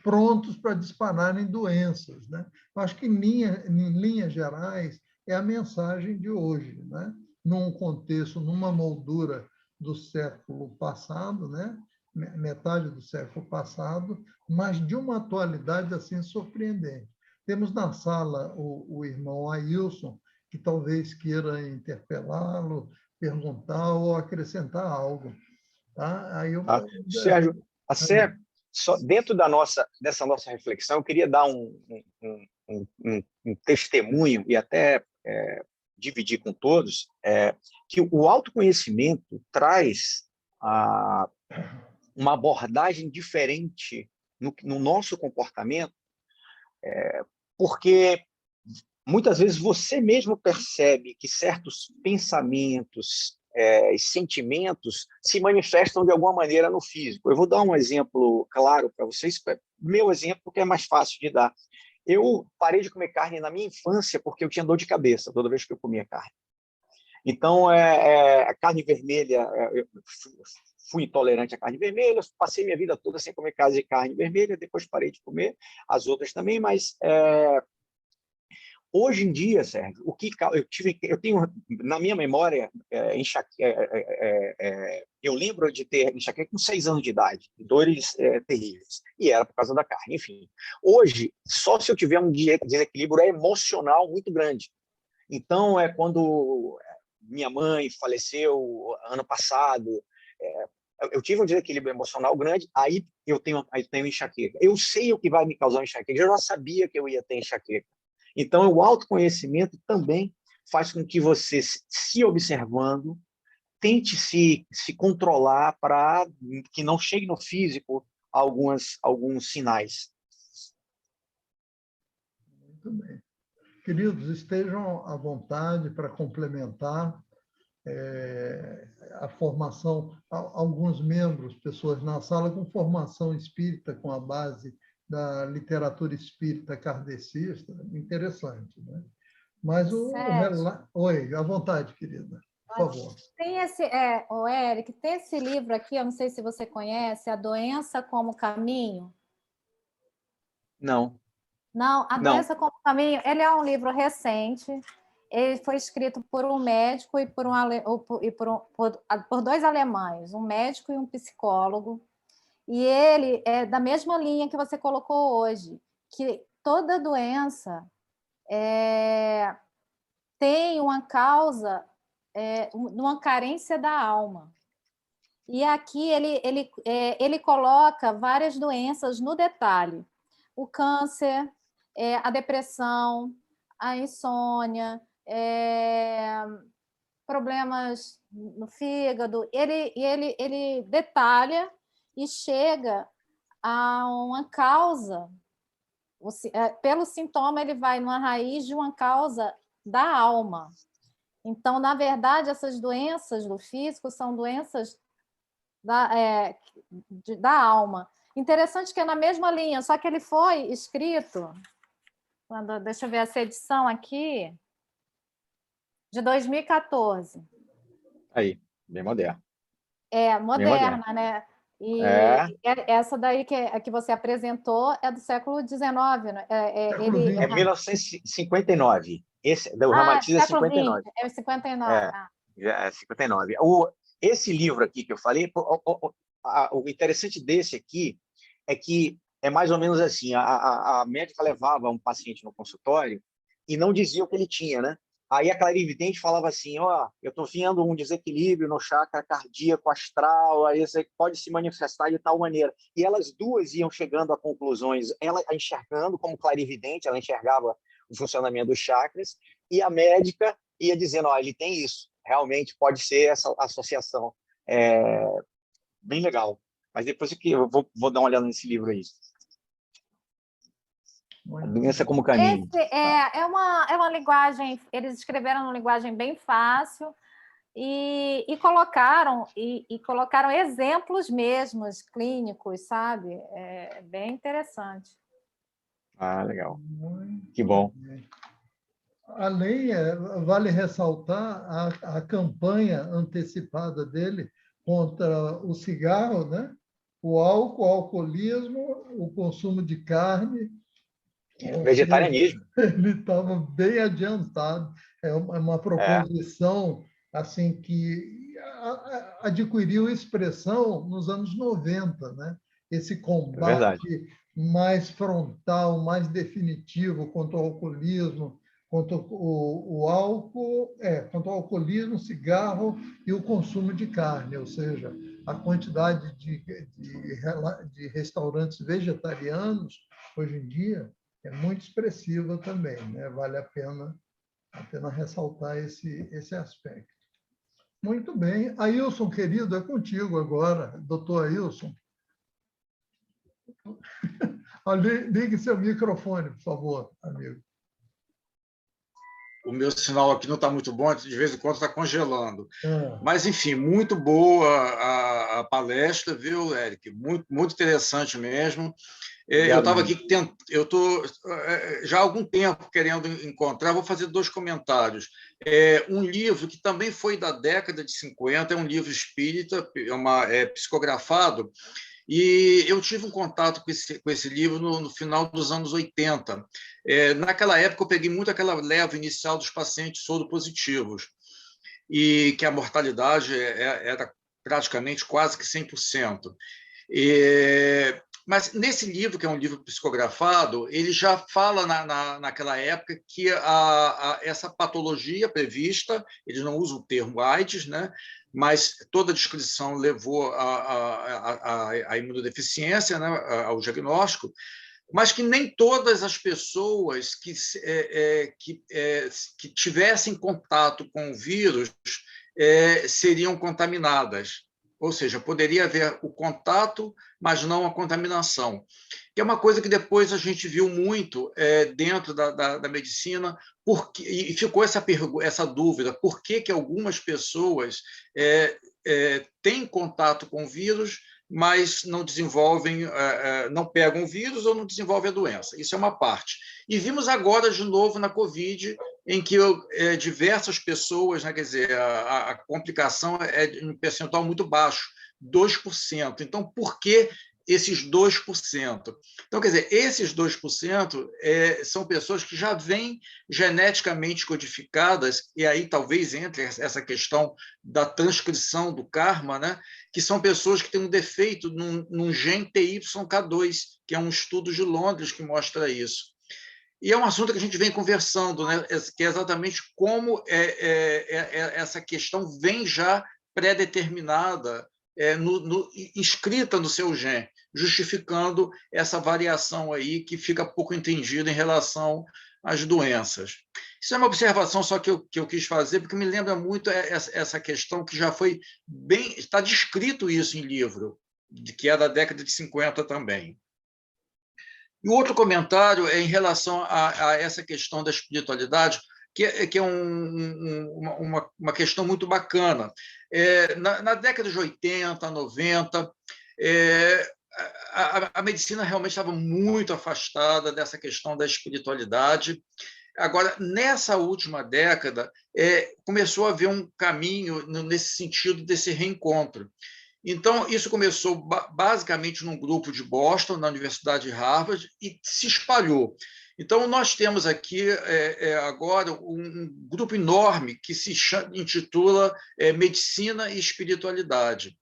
Speaker 1: Prontos para dispararem doenças, né? Eu acho que, em linhas gerais, é a mensagem de hoje, né? Num contexto, numa moldura do século passado, né? Metade do século passado, mas de uma atualidade assim surpreendente. Temos na sala o irmão Ailson, que talvez queira interpelá-lo, perguntar ou acrescentar algo. Tá? Aí eu...
Speaker 2: Sérgio, só dentro dessa nossa reflexão, eu queria dar um testemunho e até dividir com todos, que o autoconhecimento traz uma abordagem diferente no nosso comportamento, porque muitas vezes você mesmo percebe que certos pensamentos e sentimentos se manifestam de alguma maneira no físico. Eu vou dar um exemplo claro para vocês, meu exemplo, porque é mais fácil de dar. Eu parei de comer carne na minha infância porque eu tinha dor de cabeça toda vez que eu comia carne. Então, a carne vermelha, eu fui intolerante à carne vermelha, passei minha vida toda sem comer carne vermelha, depois parei de comer as outras também, mas hoje em dia, Sérgio, eu tenho na minha memória eu lembro de ter enxaqueca com 6 anos de idade, dores terríveis, e era por causa da carne, enfim. Hoje, só se eu tiver um desequilíbrio emocional muito grande. Então, quando minha mãe faleceu ano passado, eu tive um desequilíbrio emocional grande, aí eu tenho enxaqueca. Eu sei o que vai me causar enxaqueca, eu já sabia que eu ia ter enxaqueca. Então, o autoconhecimento também faz com que você, se observando, tente se controlar para que não chegue no físico alguns sinais.
Speaker 1: Muito bem. Queridos, estejam à vontade para complementar a formação. Alguns membros, pessoas na sala com formação espírita, com a base da literatura espírita kardecista, interessante, né? Mas Oi, à vontade, querida, por favor.
Speaker 4: Tem o Eric, tem esse livro aqui, eu não sei se você conhece, A Doença como Caminho.
Speaker 2: Não.
Speaker 4: Não, A Doença como Caminho, ele é um livro recente, ele foi escrito por um médico e por 2 alemães, um médico e um psicólogo, e ele é da mesma linha que você colocou hoje, que toda doença tem uma causa, uma carência da alma. E aqui ele coloca várias doenças no detalhe. O câncer, a depressão, a insônia, problemas no fígado. Ele detalha e chega a uma causa. Pelo sintoma, ele vai numa raiz de uma causa da alma. Então, na verdade, essas doenças do físico são doenças da alma. Interessante que é na mesma linha, só que ele foi escrito, deixa eu ver essa edição aqui, de 2014.
Speaker 2: Aí, bem moderno.
Speaker 4: Moderna, né? E essa daí que você apresentou é do século XIX, né?
Speaker 1: Século XX.
Speaker 2: É 1959. Esse, do Ramatiz é 59.
Speaker 4: É 59.
Speaker 2: É 59. Esse livro aqui que eu falei, o interessante desse aqui é que é mais ou menos assim, a médica levava um paciente no consultório e não dizia o que ele tinha, né? Aí a clarividente falava assim, eu estou vendo um desequilíbrio no chakra cardíaco astral, aí isso pode se manifestar de tal maneira. E elas duas iam chegando a conclusões, ela enxergando como clarividente, ela enxergava o funcionamento dos chakras, e a médica ia dizendo, ele tem isso, realmente pode ser essa associação. Bem legal. Mas depois eu vou dar uma olhada nesse livro aí. A Doença como Caminho.
Speaker 4: É uma linguagem, eles escreveram uma linguagem bem fácil e colocaram exemplos mesmos clínicos, sabe? É bem interessante.
Speaker 2: Legal. Que bom.
Speaker 1: Além, vale ressaltar a campanha antecipada dele contra o cigarro, né? O álcool, o alcoolismo, o consumo de carne.
Speaker 2: Vegetarianismo.
Speaker 1: Ele estava bem adiantado. É uma proposição assim que adquiriu expressão nos anos 90, né? Esse combate mais frontal, mais definitivo contra o alcoolismo, contra o álcool, contra o alcoolismo, cigarro e o consumo de carne, ou seja, a quantidade de restaurantes vegetarianos hoje em dia é muito expressiva também, né? Vale a pena ressaltar esse aspecto. Muito bem. Ailson, querido, é contigo agora, doutor Ailson. Ligue seu microfone, por favor, amigo.
Speaker 5: o meu sinal aqui não está muito bom, de vez em quando está congelando.
Speaker 1: Ah,
Speaker 5: Mas, enfim, muito boa a palestra, viu, Eric? Muito, muito interessante mesmo. Eu
Speaker 2: Obrigado,
Speaker 5: estava
Speaker 2: meu
Speaker 5: aqui,
Speaker 2: amigo.
Speaker 5: eu estou já há algum tempo querendo encontrar, vou fazer 2 comentários. Um livro que também foi da década de 50, é um livro espírita, é psicografado, e eu tive um contato com esse livro no final dos anos 80. Naquela época, eu peguei muito aquela leva inicial dos pacientes soropositivos, e que a mortalidade era praticamente quase que 100%. Mas nesse livro, que é um livro psicografado, ele já fala naquela época que essa patologia prevista, ele não usa o termo AIDS, né? Mas toda a descrição levou à imunodeficiência, né? Ao diagnóstico, mas que nem todas as pessoas que tivessem contato com o vírus seriam contaminadas. Ou seja, poderia haver o contato, mas não a contaminação. Que é uma coisa que depois a gente viu muito dentro da medicina, e ficou essa dúvida: por que algumas pessoas têm contato com o vírus, mas não desenvolvem, não pegam o vírus ou não desenvolvem a doença? Isso é uma parte. E vimos agora, de novo, na Covid, em que diversas pessoas, né, quer dizer, a complicação é de um percentual muito baixo, 2%. Então, por que esses 2%? Então, quer dizer, esses 2% são pessoas que já vêm geneticamente codificadas, e aí talvez entre essa questão da transcrição do karma, né, que são pessoas que têm um defeito num gene TYK2, que é um estudo de Londres que mostra isso. E é um assunto que a gente vem conversando, né? Que é exatamente como essa questão vem já pré-determinada, inscrita no seu gene, justificando essa variação aí que fica pouco entendida em relação às doenças. Isso é uma observação só que eu quis fazer, porque me lembra muito essa questão que já foi bem... Está descrito isso em livro, que é da década de 50 também. E o outro comentário é em relação a essa questão da espiritualidade, que é uma questão muito bacana. Na década de 80, 90, a medicina realmente estava muito afastada dessa questão da espiritualidade. Agora, nessa última década, começou a haver um caminho nesse sentido desse reencontro. Então, isso começou basicamente num grupo de Boston, na Universidade de Harvard, e se espalhou. Então, nós temos aqui agora um grupo enorme que se intitula Medicina e Espiritualidade.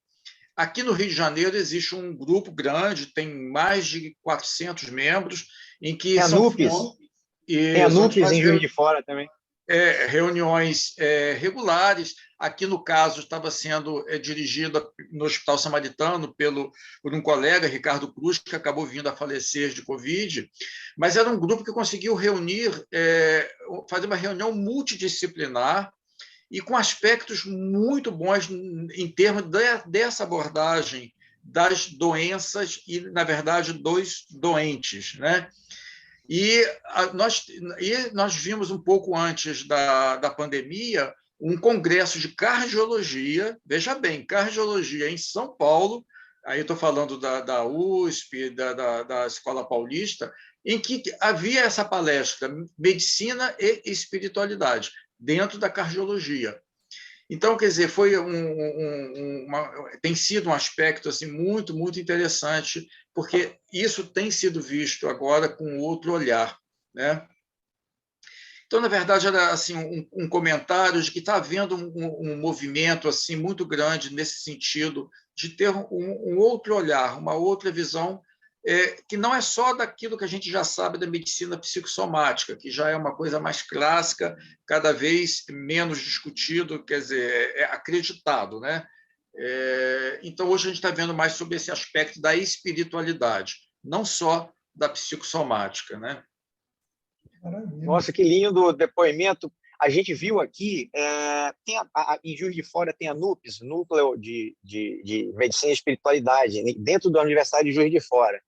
Speaker 5: Aqui no Rio de Janeiro existe um grupo grande, tem mais de 400 membros, em que
Speaker 2: Tem a
Speaker 5: são
Speaker 2: NUPES, tem a
Speaker 5: onde
Speaker 2: NUPES
Speaker 5: faz
Speaker 2: em Juiz de Fora também.
Speaker 5: reuniões regulares. Aqui, no caso, estava sendo dirigida no Hospital Samaritano por um colega, Ricardo Cruz, que acabou vindo a falecer de Covid, mas era um grupo que conseguiu fazer uma reunião multidisciplinar e com aspectos muito bons em termos dessa abordagem das doenças e, na verdade, dos doentes, né? E nós vimos um pouco antes da pandemia um congresso de cardiologia, veja bem, cardiologia em São Paulo, aí estou falando da USP, da Escola Paulista, em que havia essa palestra, Medicina e Espiritualidade, dentro da cardiologia. Então, quer dizer, tem sido um aspecto assim, muito, muito interessante, porque isso tem sido visto agora com outro olhar, né? Então, na verdade, era assim, um comentário de que está havendo um movimento assim, muito grande nesse sentido de ter um outro olhar, uma outra visão, que não é só daquilo que a gente já sabe da medicina psicossomática, que já é uma coisa mais clássica, cada vez menos discutido, quer dizer, é acreditado, né? Então, hoje a gente está vendo mais sobre esse aspecto da espiritualidade, não só da psicossomática, né?
Speaker 1: maravilha.
Speaker 2: Nossa, que lindo depoimento. A gente viu aqui, em Juiz de Fora tem a NUPES, Núcleo de Medicina e Espiritualidade, dentro da Universidade de Juiz de Fora.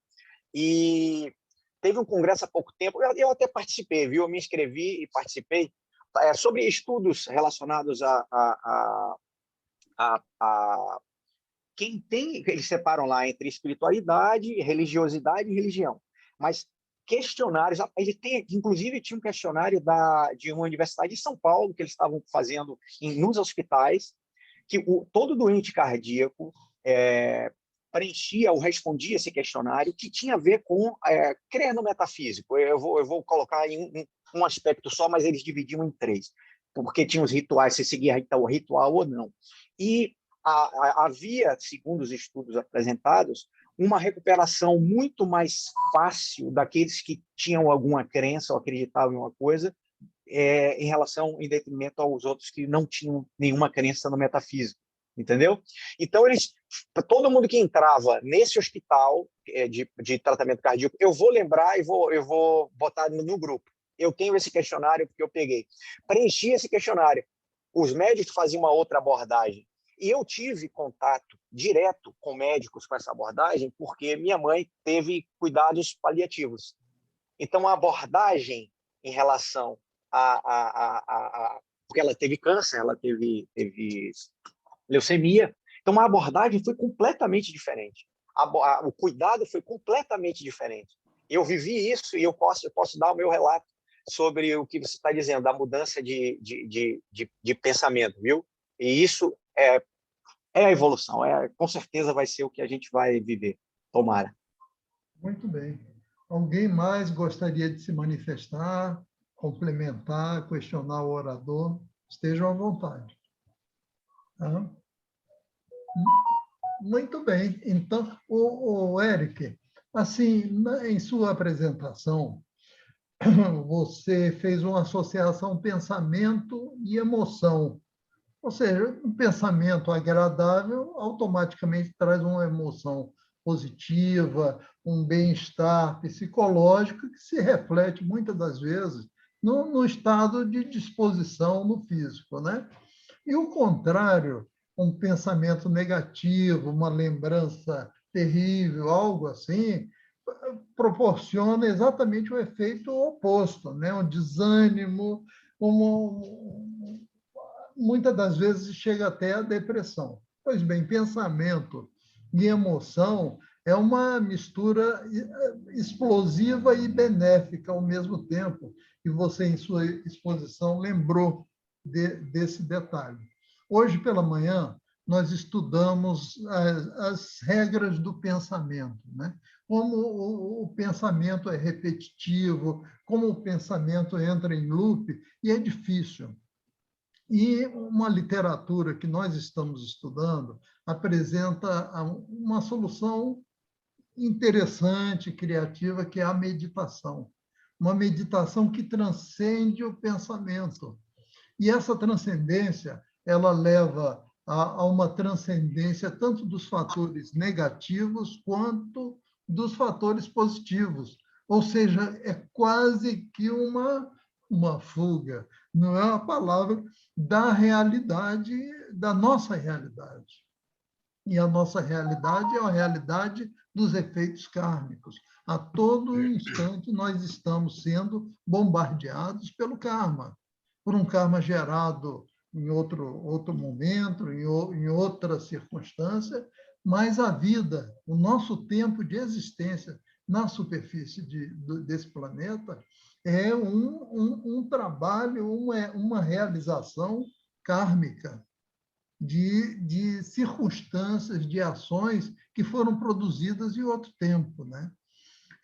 Speaker 2: E teve um congresso há pouco tempo, eu até participei, viu? Eu me inscrevi e participei, sobre estudos relacionados a quem tem, eles separam lá entre espiritualidade, religiosidade e religião, mas questionários, ele tem, inclusive tinha um questionário de uma universidade de São Paulo que eles estavam fazendo nos hospitais, que todo doente cardíaco preenchia ou respondia esse questionário que tinha a ver com crer no metafísico. Eu vou colocar em um aspecto só, mas eles dividiam em 3, porque tinha os rituais, se seguia o ritual ou não. E havia, segundo os estudos apresentados, uma recuperação muito mais fácil daqueles que tinham alguma crença ou acreditavam em uma coisa, em relação, em detrimento aos outros que não tinham nenhuma crença no metafísico, entendeu? Então, todo mundo que entrava nesse hospital de tratamento cardíaco, eu vou lembrar e eu vou botar no grupo. Eu tenho esse questionário porque eu peguei. Preenchi esse questionário. Os médicos faziam uma outra abordagem. E eu tive contato direto com médicos com essa abordagem porque minha mãe teve cuidados paliativos. Então, a abordagem em relação porque ela teve câncer, ela teve leucemia. Então, a abordagem foi completamente diferente. O cuidado foi completamente diferente. Eu vivi isso e eu posso dar o meu relato sobre o que você está dizendo, da mudança de pensamento, viu? E isso é a evolução, com certeza vai ser o que a gente vai viver, tomara.
Speaker 1: Muito bem. Alguém mais gostaria de se manifestar, complementar, questionar o orador? Estejam à vontade. Tá? Muito bem. Então, o Eric, assim, em sua apresentação, você fez uma associação pensamento e emoção. Ou seja, um pensamento agradável automaticamente traz uma emoção positiva, um bem-estar psicológico que se reflete muitas das vezes no estado de disposição no físico, né? E o contrário, um pensamento negativo, uma lembrança terrível, algo assim, proporciona exatamente o efeito oposto, né? Um desânimo, muitas das vezes chega até a depressão. Pois bem, pensamento e emoção é uma mistura explosiva e benéfica ao mesmo tempo, e você, em sua exposição, lembrou desse detalhe. Hoje pela manhã, nós estudamos as regras do pensamento, né? Como o pensamento é repetitivo, como o pensamento entra em loop, e é difícil. E uma literatura que nós estamos estudando apresenta uma solução interessante, criativa, que é a meditação. Uma meditação que transcende o pensamento. E essa transcendência, ela leva a uma transcendência tanto dos fatores negativos quanto dos fatores positivos. Ou seja, é quase que uma fuga, não é uma palavra, da realidade, da nossa realidade. E a nossa realidade é a realidade dos efeitos kármicos. A todo instante nós estamos sendo bombardeados pelo karma, por um karma gerado em outro momento, em outra circunstância, mas a vida, o nosso tempo de existência na superfície desse planeta é um trabalho, uma realização kármica de circunstâncias, de ações que foram produzidas em outro tempo, né?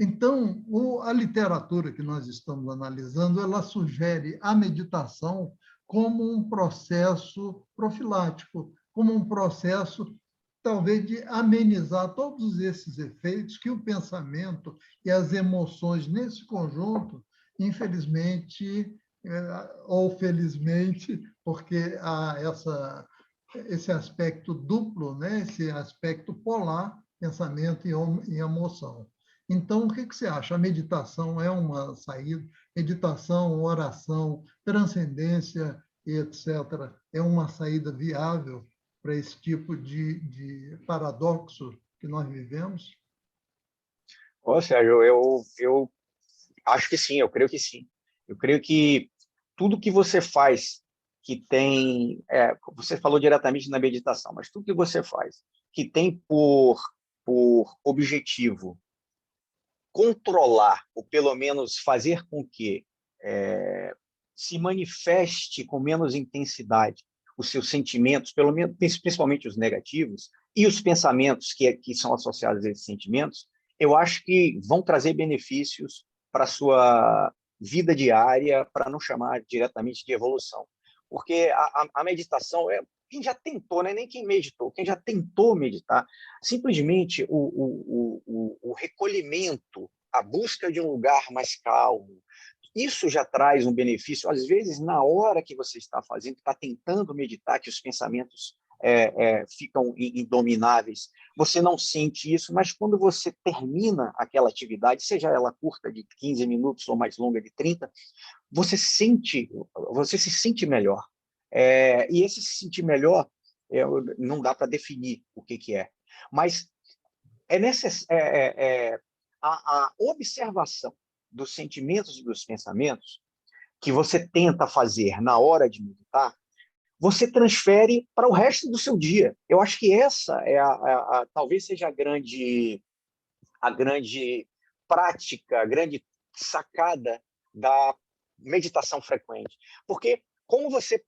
Speaker 1: Então, a literatura que nós estamos analisando, ela sugere a meditação como um processo profilático, como um processo, talvez, de amenizar todos esses efeitos que o pensamento e as emoções nesse conjunto, infelizmente, ou felizmente, porque há esse aspecto duplo, né? Esse aspecto polar, pensamento e emoção. Então, o que você acha? A meditação é uma saída? Meditação, oração, transcendência, etc., é uma saída viável para esse tipo de paradoxo que nós vivemos?
Speaker 2: Ô, Sérgio, eu acho que sim, eu creio que sim. Eu creio que tudo que você faz que tem, você falou diretamente na meditação, mas tudo que você faz que tem por objetivo controlar, ou pelo menos fazer com que se manifeste com menos intensidade os seus sentimentos, pelo menos, principalmente os negativos, e os pensamentos que são associados a esses sentimentos, eu acho que vão trazer benefícios para a sua vida diária, para não chamar diretamente de evolução. Porque a meditação, quem já tentou, né? Nem quem meditou, quem já tentou meditar, simplesmente o recolhimento, a busca de um lugar mais calmo, isso já traz um benefício. Às vezes, na hora que você está fazendo, está tentando meditar, que os pensamentos ficam indomináveis, você não sente isso, mas quando você termina aquela atividade, seja ela curta de 15 minutos ou mais longa de 30, você se sente melhor. E esse se sentir melhor, não dá para definir o que é. Mas a observação dos sentimentos e dos pensamentos que você tenta fazer na hora de meditar, você transfere para o resto do seu dia. Eu acho que essa talvez seja a grande prática, a grande sacada da meditação frequente. Porque como você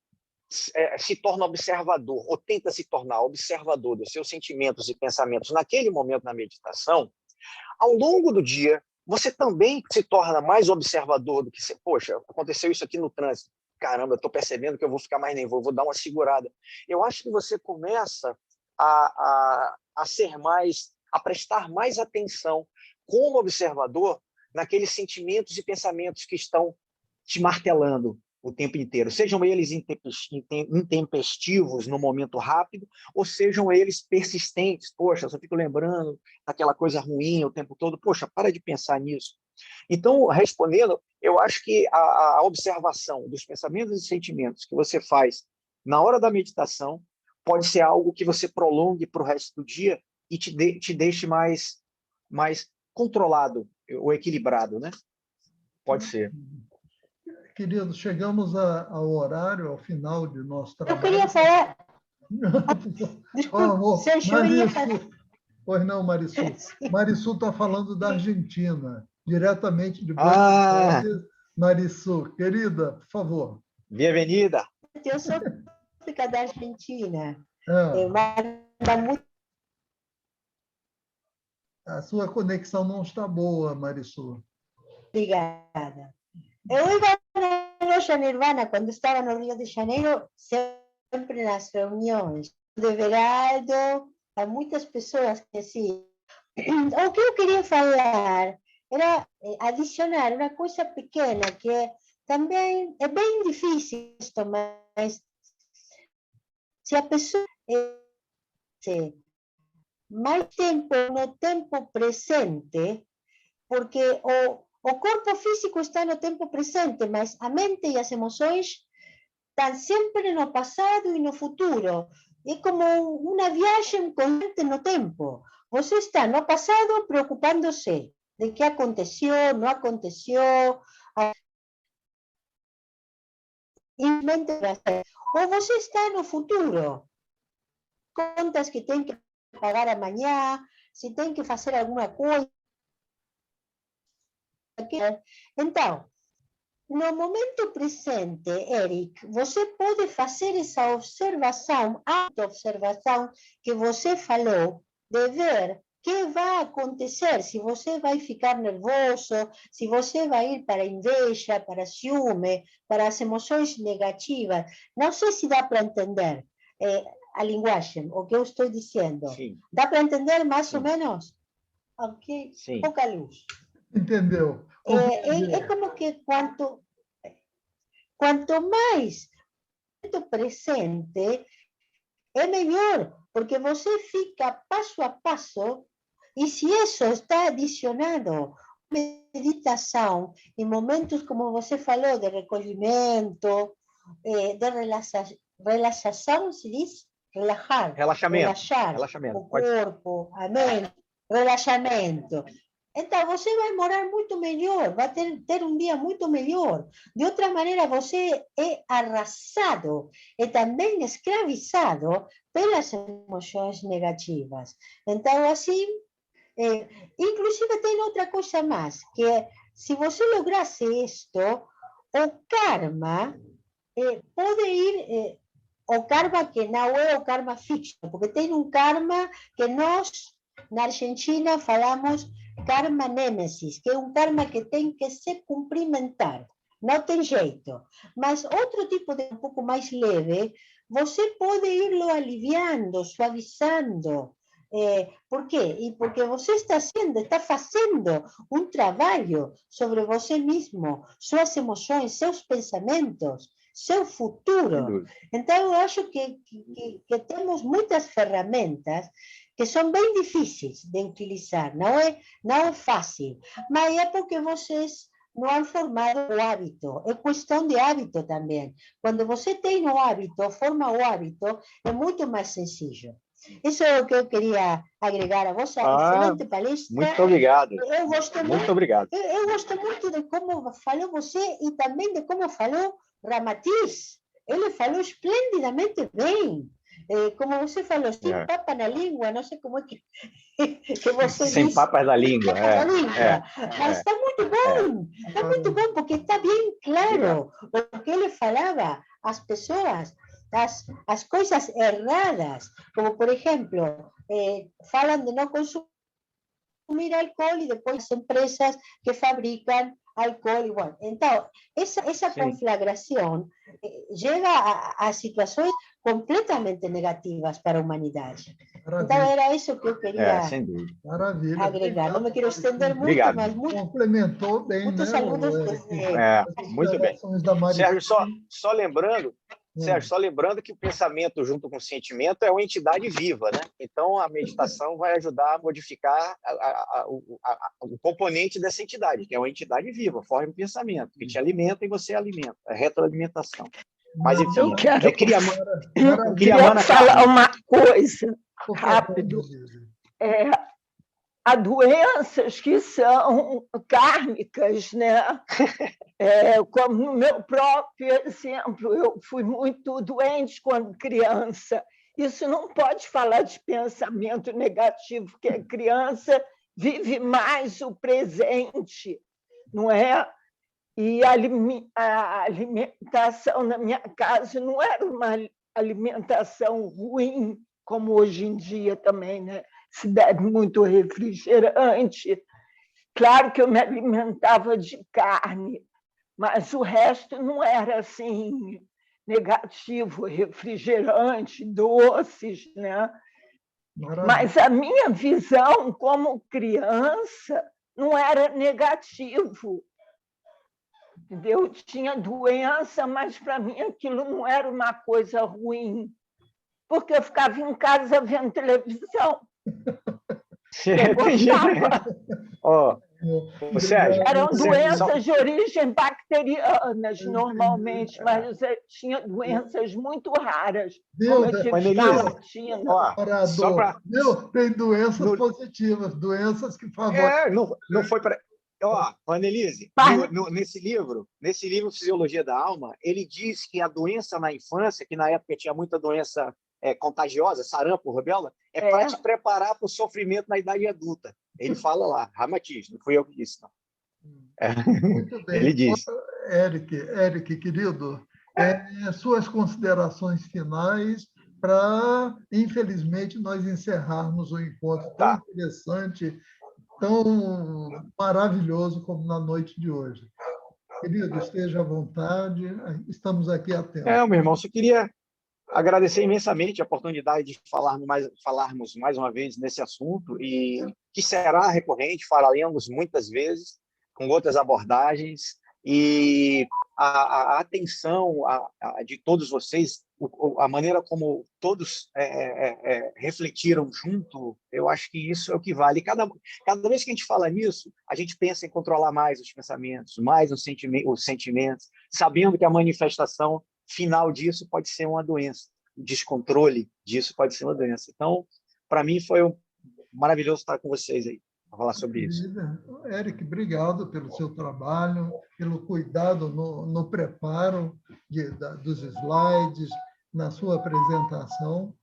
Speaker 2: se torna observador, ou tenta se tornar observador dos seus sentimentos e pensamentos naquele momento na meditação, ao longo do dia, você também se torna mais observador do que poxa, aconteceu isso aqui no trânsito. Caramba, eu estou percebendo que eu vou ficar mais nervoso, vou dar uma segurada. Eu acho que você começa a prestar mais atenção como observador naqueles sentimentos e pensamentos que estão te martelando o tempo inteiro, sejam eles intempestivos no momento rápido, ou sejam eles persistentes. Poxa, eu só fico lembrando daquela coisa ruim o tempo todo. Poxa, para de pensar nisso. Então, respondendo, eu acho que a observação dos pensamentos e sentimentos que você faz na hora da meditação pode ser algo que você prolongue para o resto do dia e te deixe mais controlado ou equilibrado, né? Pode ser.
Speaker 1: Queridos, chegamos ao horário, ao final de nosso trabalho.
Speaker 6: Eu queria falar...
Speaker 1: Desculpa, Marisu. Pois não, Marisu. Marisu está falando da Argentina, diretamente de Buenos Aires. Marisu, querida, por favor.
Speaker 2: Bem-vinda.
Speaker 6: Eu sou da Argentina. Manda muito...
Speaker 1: A sua conexão não está boa, Marisu.
Speaker 6: Obrigada. Eu iba na loja Nirvana quando estava no Rio de Janeiro, sempre nas reuniões de verano, há muitas pessoas que assim. O que eu queria falar era adicionar uma coisa pequena que também é bem difícil, mas se a pessoa mais tempo no tempo presente, porque o corpo físico está no tempo presente, mas a mente e as emoções estão sempre no passado e no futuro. É como uma viagem constante no tempo. Você está no passado preocupando-se de que aconteceu, não aconteceu. Ou você está no futuro. Contas que tem que pagar amanhã, se tem que fazer alguma coisa. Então, no momento presente, Eric, você pode fazer essa observação, auto-observação que você falou, de ver o que vai acontecer, se você vai ficar nervoso, se você vai ir para a inveja, para ciúme, para as emoções negativas. Não sei se dá para entender a linguagem, o que eu estou dizendo.
Speaker 2: Sim.
Speaker 6: Dá para entender mais
Speaker 2: Sim.
Speaker 6: ou menos? Ok?
Speaker 2: Sim.
Speaker 6: Pouca luz.
Speaker 1: Entendeu?
Speaker 6: É como que quanto mais presente, é melhor, porque você fica passo a passo, e se isso está adicionado, meditação, em momentos, como você falou, de recolhimento, de relaxação, se diz? Relaxar.
Speaker 2: Relaxamento.
Speaker 6: Relaxar
Speaker 2: Relaxamento.
Speaker 6: o corpo, a mente, relaxamento. Então, você vai morar muito melhor, vai ter um dia muito melhor. De outra maneira, você é arrasado e também escravizado pelas emoções negativas. Então, assim, inclusive tem outra coisa mais, que é, se você lograsse isto, o karma pode ir, o karma que não é o karma fixo, porque tem um karma que nós, na Argentina, falamos karma nêmesis, que é um karma que tem que se cumprimentar, não tem jeito. Mas outro tipo de um pouco mais leve, você pode irlo aliviando, suavizando. Por quê? E porque você está fazendo um trabalho sobre você mesmo, suas emoções, seus pensamentos, seu futuro. Então, eu acho que temos muitas ferramentas que são bem difíceis de utilizar, não é fácil, mas é porque vocês não han formado o hábito, é questão de hábito também. Quando você tem o hábito, forma o hábito, é muito mais sencillo. Isso é o que eu queria agregar a vossa excelente palestra.
Speaker 2: Muito obrigado.
Speaker 6: Eu gosto
Speaker 2: muito obrigado.
Speaker 6: Eu gosto muito de como falou você e também de como falou Ramatiz. Ele falou esplendidamente bem. Como você falou, sem papa na língua, não sei como é que você
Speaker 2: sem
Speaker 6: disse.
Speaker 2: papas na língua.
Speaker 6: Mas está muito bom. Está muito bom, porque está bem claro o que ele falava. As pessoas, as coisas erradas, como, por exemplo, falam de não consumir álcool e depois as empresas que fabricam álcool igual. Então, essa conflagração chega a situações completamente negativas para a humanidade. Maravilha. Então, era isso que eu queria agregar. Não me quero estender muito, mas muito.
Speaker 1: Complementou bem,
Speaker 6: muitos saludos
Speaker 2: muito bem. Sérgio, só lembrando, Sérgio, só lembrando que o pensamento junto com o sentimento é uma entidade viva, né? Então, a meditação vai ajudar a modificar o componente dessa entidade, que é uma entidade viva, forma o pensamento, que te alimenta e você alimenta, a retroalimentação. Mas, enfim,
Speaker 3: eu queria falar uma coisa rápido. Há doenças que são kármicas, né? Como no meu próprio exemplo, eu fui muito doente quando criança. Isso não pode falar de pensamento negativo, porque a criança vive mais o presente, não é? E a alimentação na minha casa não era uma alimentação ruim, como hoje em dia também, né? Se bebe muito refrigerante. Claro que eu me alimentava de carne, mas o resto não era assim negativo, refrigerante, doces, né? Mas a minha visão como criança não era negativo. Eu tinha doença, mas para mim aquilo não era uma coisa ruim, porque eu ficava em casa vendo televisão.
Speaker 2: Sérgio,
Speaker 3: eram doenças de origem bacterianas, normalmente, mas eu tinha doenças muito raras.
Speaker 1: Tem doenças positivas, doenças que favorecem.
Speaker 2: Não foi para... Annelise, nesse livro Fisiologia da Alma, ele diz que a doença na infância, que na época tinha muita doença contagiosa, sarampo, rubéola, para te preparar para o sofrimento na idade adulta. Ele fala lá, Ramatiz, não fui eu que disse, não.
Speaker 1: Muito bem.
Speaker 2: Ele diz.
Speaker 1: Eric, querido, suas considerações finais para, infelizmente, nós encerrarmos o encontro tão interessante, tão maravilhoso como na noite de hoje. Querido, esteja à vontade, estamos aqui atentos.
Speaker 2: Meu irmão, só queria agradecer imensamente a oportunidade de falarmos mais uma vez nesse assunto, e que será recorrente, falaremos muitas vezes, com outras abordagens, e a atenção de todos vocês, a maneira como todos refletiram junto, eu acho que isso é o que vale. Cada vez que a gente fala nisso, a gente pensa em controlar mais os pensamentos, mais os sentimentos, sabendo que a manifestação final disso pode ser uma doença, o descontrole disso pode ser uma doença. Então, para mim, foi maravilhoso estar com vocês aí. para falar sobre isso.
Speaker 1: Eric, obrigado pelo seu trabalho, pelo cuidado no preparo dos slides, na sua apresentação.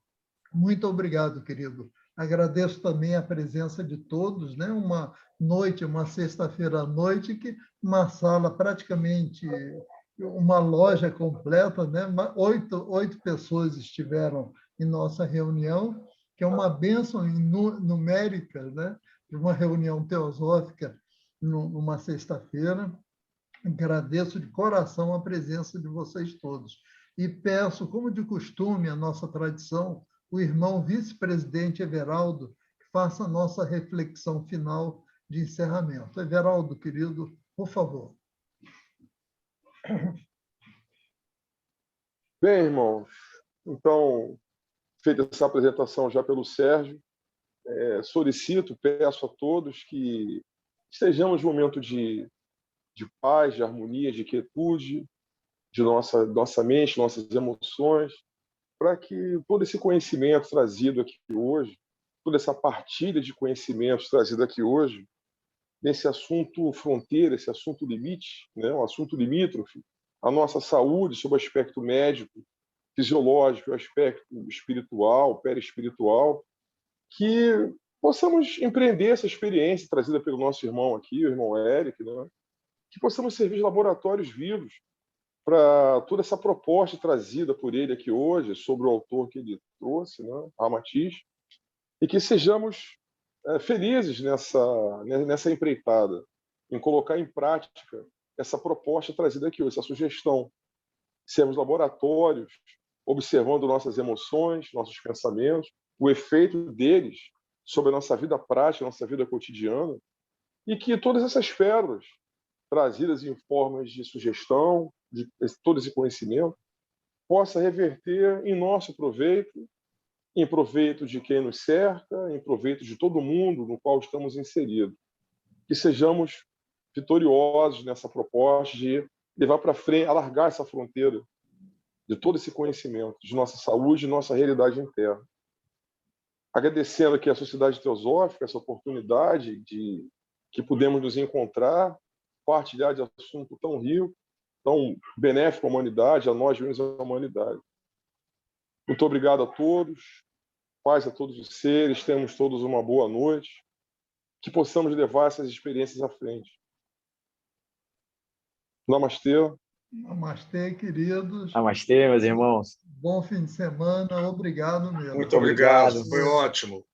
Speaker 1: Muito obrigado, querido. Agradeço também a presença de todos, né? Uma noite, uma sexta-feira à noite, que uma sala praticamente, uma loja completa, né? Oito pessoas estiveram em nossa reunião, que é uma bênção numérica, né? De uma reunião teosófica numa sexta-feira. Agradeço de coração a presença de vocês todos. E peço, como de costume, a nossa tradição, o irmão vice-presidente Everaldo, que faça a nossa reflexão final de encerramento. Everaldo, querido, por favor.
Speaker 7: Bem, irmãos, então, feita essa apresentação já pelo Sérgio, solicito, peço a todos que estejamos num momento de paz, de harmonia, de quietude, de nossa mente, nossas emoções, para que todo esse conhecimento trazido aqui hoje, toda essa partilha de conhecimentos trazida aqui hoje, nesse assunto fronteira, esse assunto limite, né, um assunto limítrofe, a nossa saúde sob o aspecto médico, fisiológico, o aspecto espiritual, perispiritual, que possamos empreender essa experiência trazida pelo nosso irmão aqui, o irmão Eric, né, que possamos servir de laboratórios vivos para toda essa proposta trazida por ele aqui hoje, sobre o autor que ele trouxe, né, Ramatiz, e que sejamos felizes nessa empreitada, em colocar em prática essa proposta trazida aqui hoje, essa sugestão. Sermos laboratórios, observando nossas emoções, nossos pensamentos, o efeito deles sobre a nossa vida prática, a nossa vida cotidiana, e que todas essas pérolas trazidas em formas de sugestão, de todo esse conhecimento, possa reverter em nosso proveito, em proveito de quem nos cerca, em proveito de todo mundo no qual estamos inseridos. Que sejamos vitoriosos nessa proposta de levar para frente, alargar essa fronteira de todo esse conhecimento, de nossa saúde e nossa realidade interna. Agradecendo aqui à Sociedade Teosófica essa oportunidade de que pudemos nos encontrar, partilhar de assunto tão rico, tão benéfico à humanidade, a nós mesmos, à humanidade. Muito obrigado a todos, paz a todos os seres, tenhamos todos uma boa noite, que possamos levar essas experiências à frente. Namastê.
Speaker 1: Namastê, queridos.
Speaker 2: Namastê, meus irmãos.
Speaker 1: Bom fim de semana, obrigado mesmo.
Speaker 5: Muito obrigado, foi ótimo.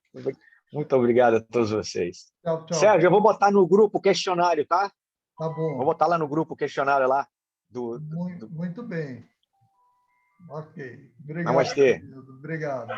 Speaker 2: Muito obrigado a todos vocês.
Speaker 1: Tchau, tchau.
Speaker 2: Sérgio, eu vou botar no grupo o questionário, tá?
Speaker 1: Tá bom.
Speaker 2: Vou botar lá no grupo o questionário lá.
Speaker 1: Muito bem. Ok. Obrigado.
Speaker 2: Namastê.
Speaker 1: Querido. Obrigado.